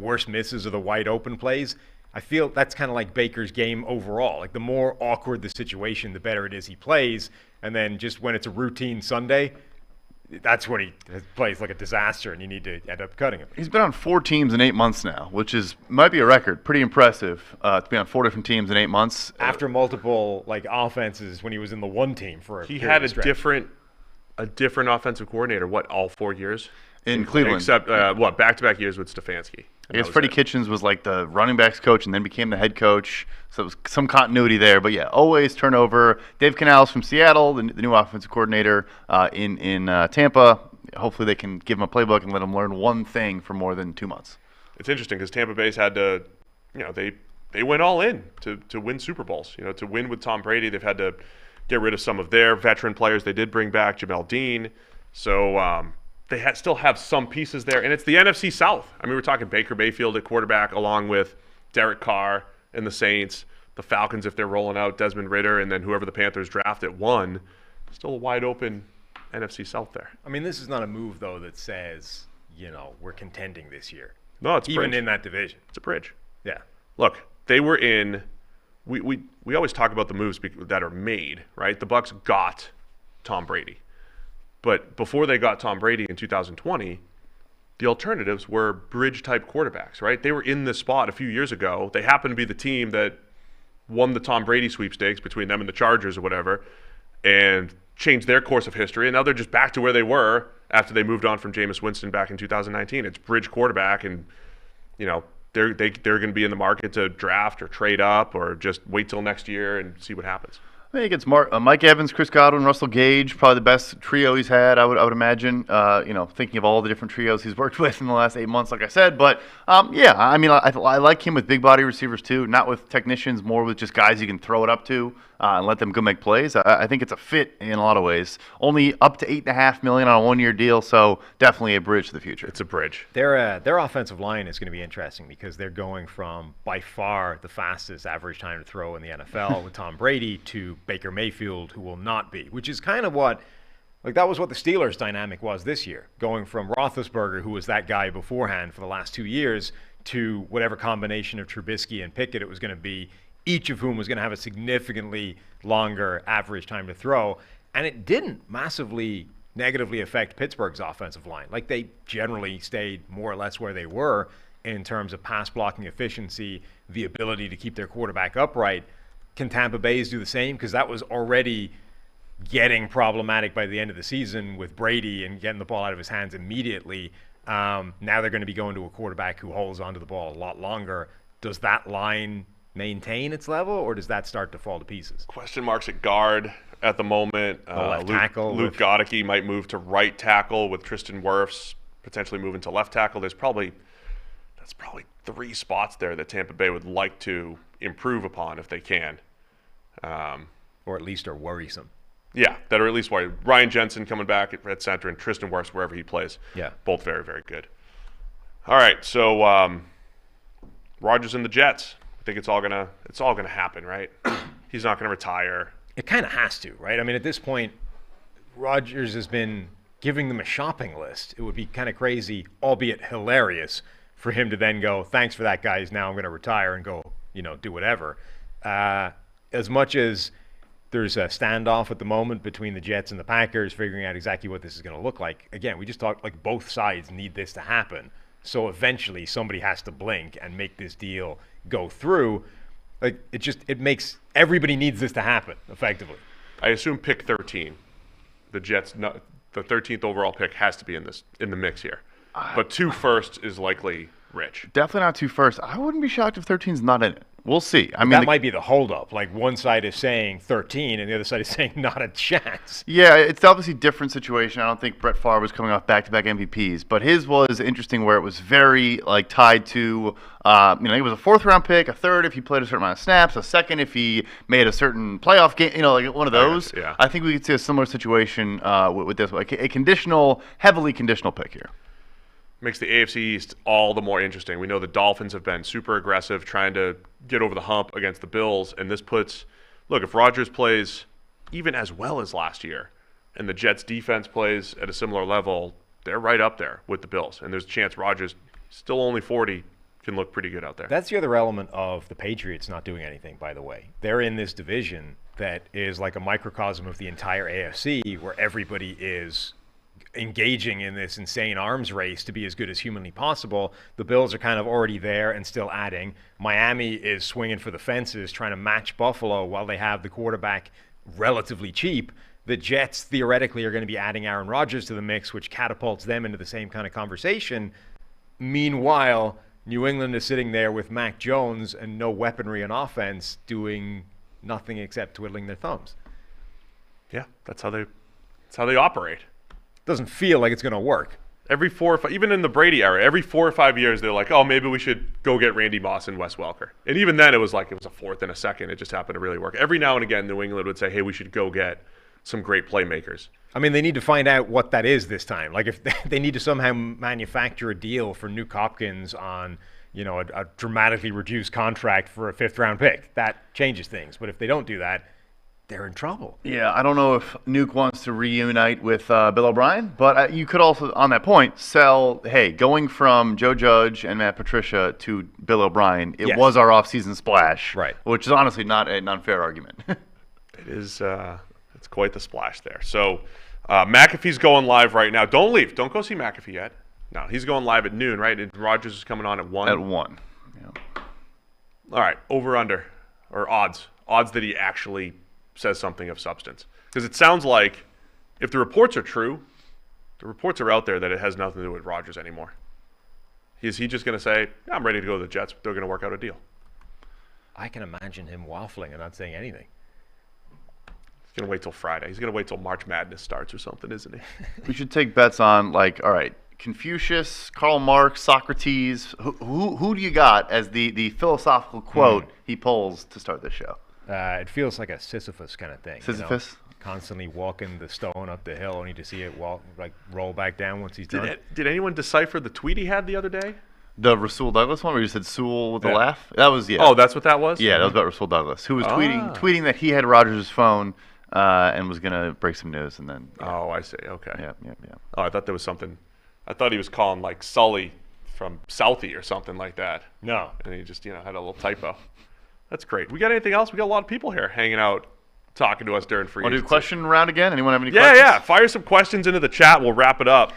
worst misses are the wide open plays. I feel that's kind of like Baker's game overall. Like the more awkward the situation, the better it is he plays. And then just when it's a routine Sunday, that's when he plays like a disaster, and you need to end up cutting him. He's been on 4 teams in 8 months now, which might be a record. Pretty impressive to be on 4 different teams in 8 months. After multiple offenses when he was in the one team for a he period had of stretch. a different offensive coordinator. All 4 years in Cleveland, except back-to-back years with Stefanski. I guess Freddie Kitchens was like the running backs coach and then became the head coach. So it was some continuity there. But, yeah, always turnover. Dave Canales from Seattle, the new offensive coordinator in Tampa. Hopefully they can give him a playbook and let him learn one thing for more than 2 months. It's interesting because Tampa Bay's had to, they went all in to win Super Bowls. To win with Tom Brady, they've had to get rid of some of their veteran players. They did bring back Jamel Dean. So they still have some pieces there. And it's the NFC South. I mean, we're talking Baker Mayfield at quarterback along with Derek Carr and the Saints, the Falcons if they're rolling out Desmond Ridder, and then whoever the Panthers draft at 1. Still a wide open NFC South there. I mean, this is not a move, though, that says, we're contending this year. No, it's a even bridge. In that division. It's a bridge. Yeah. Look, they were in – we always talk about the moves that are made, right? The Bucs got Tom Brady. But before they got Tom Brady in 2020, the alternatives were bridge-type quarterbacks, right? They were in this spot a few years ago. They happened to be the team that won the Tom Brady sweepstakes between them and the Chargers or whatever and changed their course of history. And now they're just back to where they were after they moved on from Jameis Winston back in 2019. It's bridge quarterback, and, they're going to be in the market to draft or trade up or just wait till next year and see what happens. I think it's Mike Evans, Chris Godwin, Russell Gage, probably the best trio he's had, I would imagine, thinking of all the different trios he's worked with in the last 8 months, like I said. But, I mean, I like him with big body receivers too, not with technicians, more with just guys you can throw it up to and let them go make plays. I think it's a fit in a lot of ways. Only up to $8.5 million on a 1-year deal, so definitely a bridge to the future. It's a bridge. Their offensive line is going to be interesting because they're going from by far the fastest average time to throw in the NFL with Tom Brady to Baker Mayfield, who will not be, which is kind of what that was what the Steelers' dynamic was this year, going from Roethlisberger, who was that guy beforehand for the last 2 years, to whatever combination of Trubisky and Pickett it was going to be, each of whom was going to have a significantly longer average time to throw. And it didn't massively negatively affect Pittsburgh's offensive line. Like, they generally stayed more or less where they were. in terms of pass blocking efficiency, the ability to keep their quarterback upright. Can Tampa Bay's do the same? Because that was already getting problematic by the end of the season with Brady and getting the ball out of his hands immediately. Now they're going to be going to a quarterback who holds onto the ball a lot longer. Does that line maintain its level, or does that start to fall to pieces? Question marks at guard at the moment. Left tackle. Luke Goedeke might move to right tackle with Tristan Wirfs potentially moving to left tackle. That's probably 3 spots there that Tampa Bay would like to improve upon if they can. Or at least are worrisome. Yeah, that are at least worried. Ryan Jensen coming back at center and Tristan Wirfs wherever he plays. Yeah. Both very, very good. All right, so Rodgers and the Jets. I think it's all gonna happen, right? He's not gonna retire. It kind of has to, right? I mean, at this point, Rodgers has been giving them a shopping list. It would be kind of crazy, albeit hilarious, for him to then go, thanks for that, guys. Now I'm going to retire and go, do whatever. As much as there's a standoff at the moment between the Jets and the Packers, figuring out exactly what this is going to look like. Again, we just talked like both sides need this to happen. So eventually somebody has to blink and make this deal go through. Like it makes everybody needs this to happen effectively. I assume pick 13. The Jets, the 13th overall pick has to be in the mix here. But 2 firsts is likely Rich. Definitely not 2 firsts. I wouldn't be shocked if 13's not in it. We'll see. I mean, that might be the holdup. Like one side is saying 13 and the other side is saying not a chance. Yeah, it's obviously a different situation. I don't think Brett Favre was coming off back-to-back MVPs, but his was interesting where it was very tied to, it was a 4th-round pick, a 3rd if he played a certain amount of snaps, a 2nd if he made a certain playoff game, like one of those. Yeah. I think we could see a similar situation with this one, a heavily conditional pick here. Makes the AFC East all the more interesting. We know the Dolphins have been super aggressive trying to get over the hump against the Bills, and this puts, look, if Rodgers plays even as well as last year and the Jets defense plays at a similar level, they're right up there with the Bills, and there's a chance Rodgers, still only 40, can look pretty good out there. That's the other element of the Patriots not doing anything, by the way. They're in this division that is like a microcosm of the entire AFC where everybody is engaging in this insane arms race to be as good as humanly possible. The Bills are kind of already there and still adding. Miami is swinging for the fences, trying to match Buffalo while they have the quarterback relatively cheap. The Jets theoretically are going to be adding Aaron Rodgers to the mix, which catapults them into the same kind of conversation. Meanwhile, New England is sitting there with Mac Jones and no weaponry on offense, doing nothing except twiddling their thumbs. Yeah, that's how they operate. Doesn't feel like it's going to work. Every 4 or 5, even in the Brady era, every 4 or 5 years, they're like, oh, maybe we should go get Randy Moss and Wes Welker. And even then, it was a 4th and a 2nd. It just happened to really work. Every now and again, New England would say, hey, we should go get some great playmakers. I mean, they need to find out what that is this time. Like, if they need to somehow manufacture a deal for Nuke Hopkins on, a dramatically reduced contract for a 5th-round pick, that changes things. But if they don't do that, they're in trouble. Yeah, I don't know if Nuke wants to reunite with Bill O'Brien, but you could also, on that point, sell, hey, going from Joe Judge and Matt Patricia to Bill O'Brien, it was our offseason splash, right? Which is honestly not an unfair argument. It is, it's quite the splash there. So McAfee's going live right now. Don't leave. Don't go see McAfee yet. No, he's going live at noon, right? And Rodgers is coming on at 1. At 1, yeah. All right, over, under, or odds. Odds that he actually says something of substance. Because it sounds like if the reports are true, the reports are out there that it has nothing to do with Rodgers anymore. Is he just going to say, I'm ready to go to the Jets, they're going to work out a deal? I can imagine him waffling and not saying anything. He's going to wait till Friday. He's going to wait till March Madness starts or something, isn't he? We should take bets on, all right, Confucius, Karl Marx, Socrates. Who do you got as the philosophical quote he pulls to start this show? It feels like a Sisyphus kind of thing. Sisyphus? Constantly walking the stone up the hill, only to see it roll back down once he's done. Did anyone decipher the tweet he had the other day? The Rasul Douglas one where you said Sewell with a laugh? That was, Oh, that's what that was? Yeah, that was about Rasul Douglas, who was tweeting that he had Rodgers' phone and was going to break some news. And then. Yeah. Oh, I see. Okay. Yeah. Oh, I thought there was something. I thought he was calling Sully from Southie or something like that. No. And he just, had a little typo. That's great. We got anything else? We got a lot of people here hanging out, talking to us during free agency. Want to do question round again? Anyone have any questions? Yeah. Fire some questions into the chat. We'll wrap it up.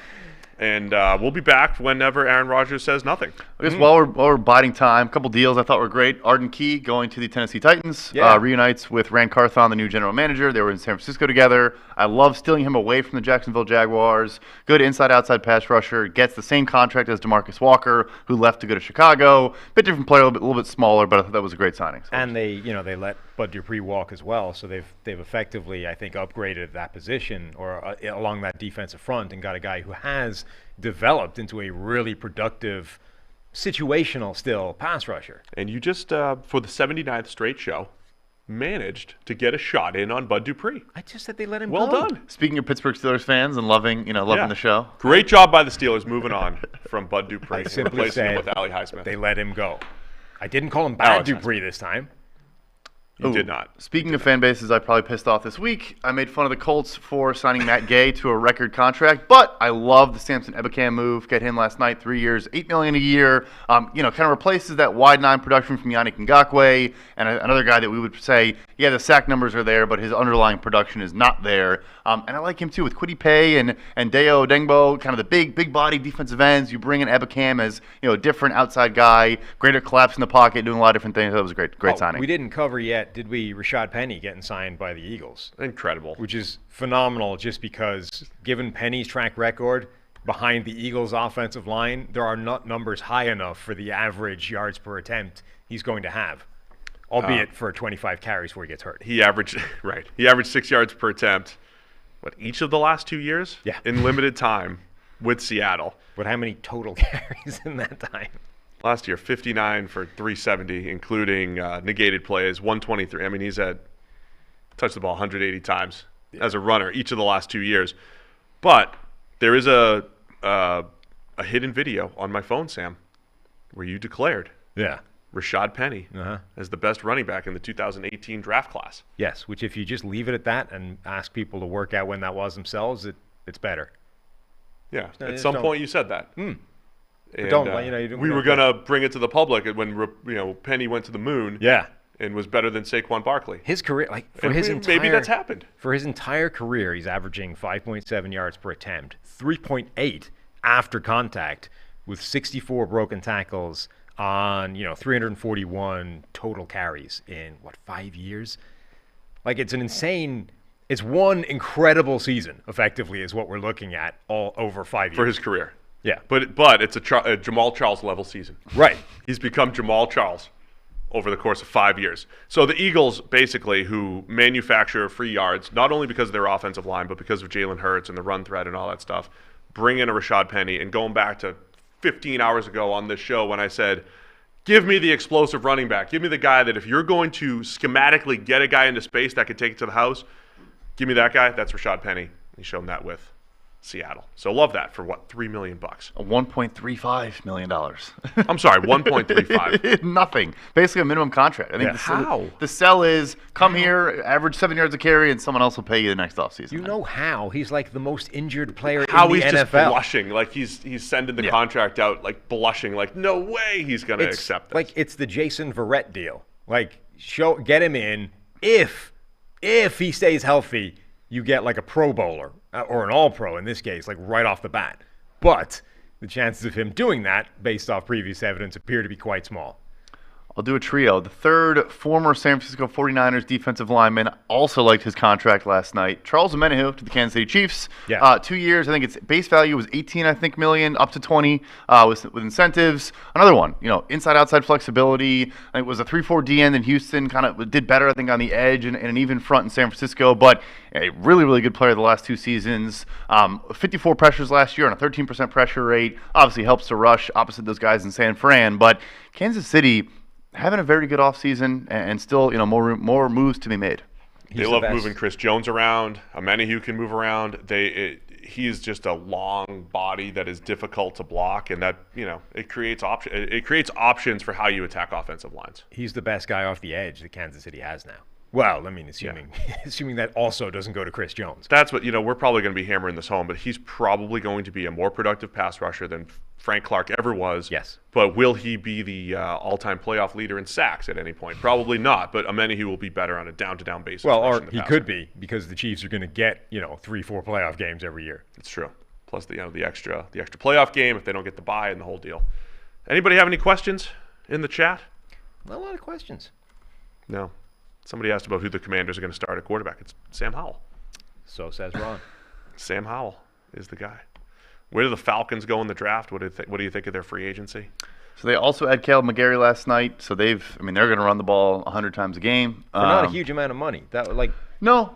And we'll be back whenever Aaron Rodgers says nothing. I guess while we're biding time, a couple deals I thought were great. Arden Key going to the Tennessee Titans, reunites with Rand Carthon, the new general manager. They were in San Francisco together. I love stealing him away from the Jacksonville Jaguars. Good inside-outside pass rusher. Gets the same contract as DeMarcus Walker, who left to go to Chicago. Bit different player, a little bit smaller, but I thought that was a great signing. So and they let Bud Dupree walk as well, so they've effectively, I think, upgraded that position or along that defensive front and got a guy who has developed into a really productive, situational still pass rusher. And you just, for the 79th straight show, managed to get a shot in on Bud Dupree. I just said they let him well go. Done. Speaking of Pittsburgh Steelers fans and loving the show. Great job by the Steelers moving on from Bud Dupree. I simply replacing him said with Ali Highsmith. they let him go. I didn't call him bad Alex Dupree this time. You did not. Speaking of fan bases I probably pissed off this week, I made fun of the Colts for signing Matt Gay to a record contract, but I love the Samson Ebukam move. Get him last night, 3 years, $8 million a year. Kind of replaces that wide nine production from Yannick Ngakoue and another guy that we would say, yeah, the sack numbers are there, but his underlying production is not there. And I like him too with Kwity Paye and Deo Dengbo, kind of the big body defensive ends. You bring in Ebukam as a different outside guy, greater collapse in the pocket, doing a lot of different things. That was a great signing. We didn't cover yet, did we, Rashad Penny getting signed by the Eagles? Incredible. Which is phenomenal just because, given Penny's track record behind the Eagles' offensive line, there are not numbers high enough for the average yards per attempt he's going to have, albeit for 25 carries before he gets hurt. He averaged 6 yards per attempt, each of the last 2 years? Yeah. In limited time with Seattle. But how many total carries in that time? Last year, 59 for 370, including negated plays, 123. I mean, he's touched the ball 180 times as a runner each of the last 2 years. But there is a hidden video on my phone, Sam, where you declared Rashad Penny as the best running back in the 2018 draft class. Yes, which if you just leave it at that and ask people to work out when that was themselves, it's better. Yeah, at some point you said that. And, we were going to bring it to the public when Penny went to the moon and was better than Saquon Barkley. His career, maybe that's happened. For his entire career, he's averaging 5.7 yards per attempt, 3.8 after contact, with 64 broken tackles on 341 total carries in 5 years. It's an insane. It's one incredible season, effectively, is what we're looking at all over 5 years for his career. Yeah, but it's a Jamal Charles level season. Right. He's become Jamal Charles over the course of 5 years. So the Eagles, basically, who manufacture free yards, not only because of their offensive line, but because of Jalen Hurts and the run threat and all that stuff, bring in a Rashad Penny. And going back to 15 hours ago on this show when I said, give me the explosive running back. Give me the guy that if you're going to schematically get a guy into space that could take it to the house, give me that guy. That's Rashad Penny. He's shown that with Seattle. So love that for $3 million. $1.35 million. I'm sorry, 1.35. Nothing. Basically a minimum contract. I think the sell is come here, average 7 yards a carry, and someone else will pay you the next offseason. You know how he's the most injured player in the NFL. How he's just blushing, he's sending the contract out, blushing, no way he's going to accept this. It's the Jason Verrett deal. Get him in. If he stays healthy, you get a Pro Bowler or an All-Pro in this case, right off the bat. But the chances of him doing that, based off previous evidence, appear to be quite small. I'll do a trio. The third former San Francisco 49ers defensive lineman also liked his contract last night. Charles Omenihu to the Kansas City Chiefs. 2 years. I think its base value was 18, million, up to 20 with incentives. Another one, inside-outside flexibility. I think it was a 3-4 D end in Houston. Kind of did better, I think, on the edge and an even front in San Francisco. But a really, really good player the last 2 seasons. 54 pressures last year on a 13% pressure rate. Obviously helps to rush opposite those guys in San Fran. But Kansas City having a very good offseason and still, more moves to be made. They love moving Chris Jones around. Omenihu can move around. He's just a long body that is difficult to block, and that it creates options for how you attack offensive lines. He's the best guy off the edge that Kansas City has now. Well, assuming that also doesn't go to Chris Jones. That's what we're probably going to be hammering this home, but he's probably going to be a more productive pass rusher than Frank Clark ever was. Yes. But will he be the all-time playoff leader in sacks at any point? Probably not, but Omenihu will be better on a down-to-down basis. Well, or he could be, because the Chiefs are going to get, 3-4 playoff games every year. It's true. plus the extra playoff game if they don't get the bye and the whole deal. Anybody have any questions in the chat? Not a lot of questions. No. Somebody asked about who the Commanders are going to start at quarterback. It's Sam Howell. So says Ron. Sam Howell is the guy. Where do the Falcons go in the draft? What do you think of their free agency? So they also had Caleb McGarry last night. So they're going to run the ball 100 times a game. For not a huge amount of money. No.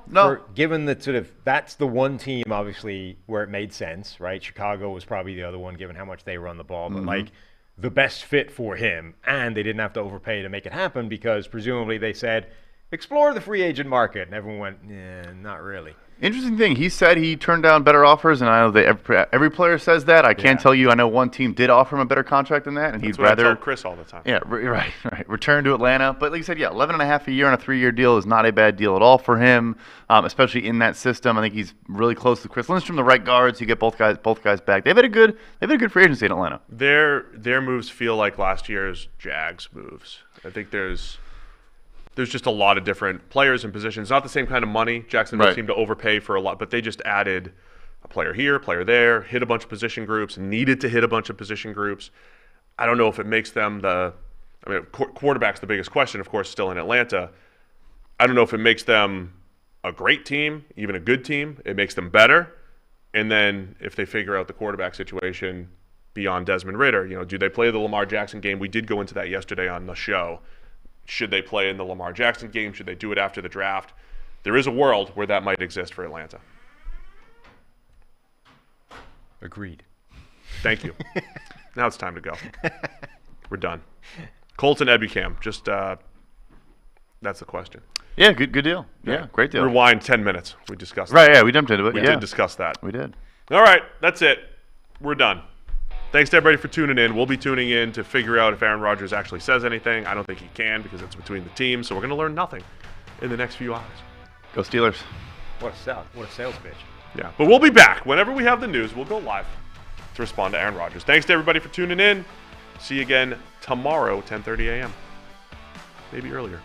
Given that that's the one team, obviously, where it made sense, right? Chicago was probably the other one, given how much they run the ball. But the best fit for him, and they didn't have to overpay to make it happen because presumably they said, explore the free agent market, and everyone went, yeah, not really. Interesting thing, he said he turned down better offers, and I know that every player says that. I can't tell you. I know one team did offer him a better contract than that, and That's he'd what rather. I tell Chris all the time. Yeah, right. Return to Atlanta, but like you said, 11.5 a year on a 3-year deal is not a bad deal at all for him, especially in that system. I think he's really close to Chris Lindstrom, the right guards. You get both guys back. They've had a good free agency in Atlanta. Their moves feel like last year's Jags moves. I think there's just a lot of different players and positions. Not the same kind of money. Jacksonville seemed to overpay for a lot, but they just added a player here, a player there, hit a bunch of position groups, needed to hit a bunch of position groups. I don't know if it makes them quarterback's the biggest question, of course, still in Atlanta. I don't know if it makes them a great team, even a good team. It makes them better. And then if they figure out the quarterback situation beyond Desmond Ridder, do they play the Lamar Jackson game? We did go into that yesterday on the show. Should they play in the Lamar Jackson game? Should they do it after the draft? There is a world where that might exist for Atlanta. Agreed. Thank you. Now it's time to go. We're done. Colton Ebukam, just that's the question. Yeah, good deal. Yeah, great deal. Rewind 10 minutes. We discussed that. Right, yeah, we jumped into it. We did discuss that. We did. All right, that's it. We're done. Thanks to everybody for tuning in. We'll be tuning in to figure out if Aaron Rodgers actually says anything. I don't think he can because it's between the teams, so we're going to learn nothing in the next few hours. Go Steelers. What a sales pitch. Yeah, but we'll be back. Whenever we have the news, we'll go live to respond to Aaron Rodgers. Thanks to everybody for tuning in. See you again tomorrow, 10:30 a.m. Maybe earlier.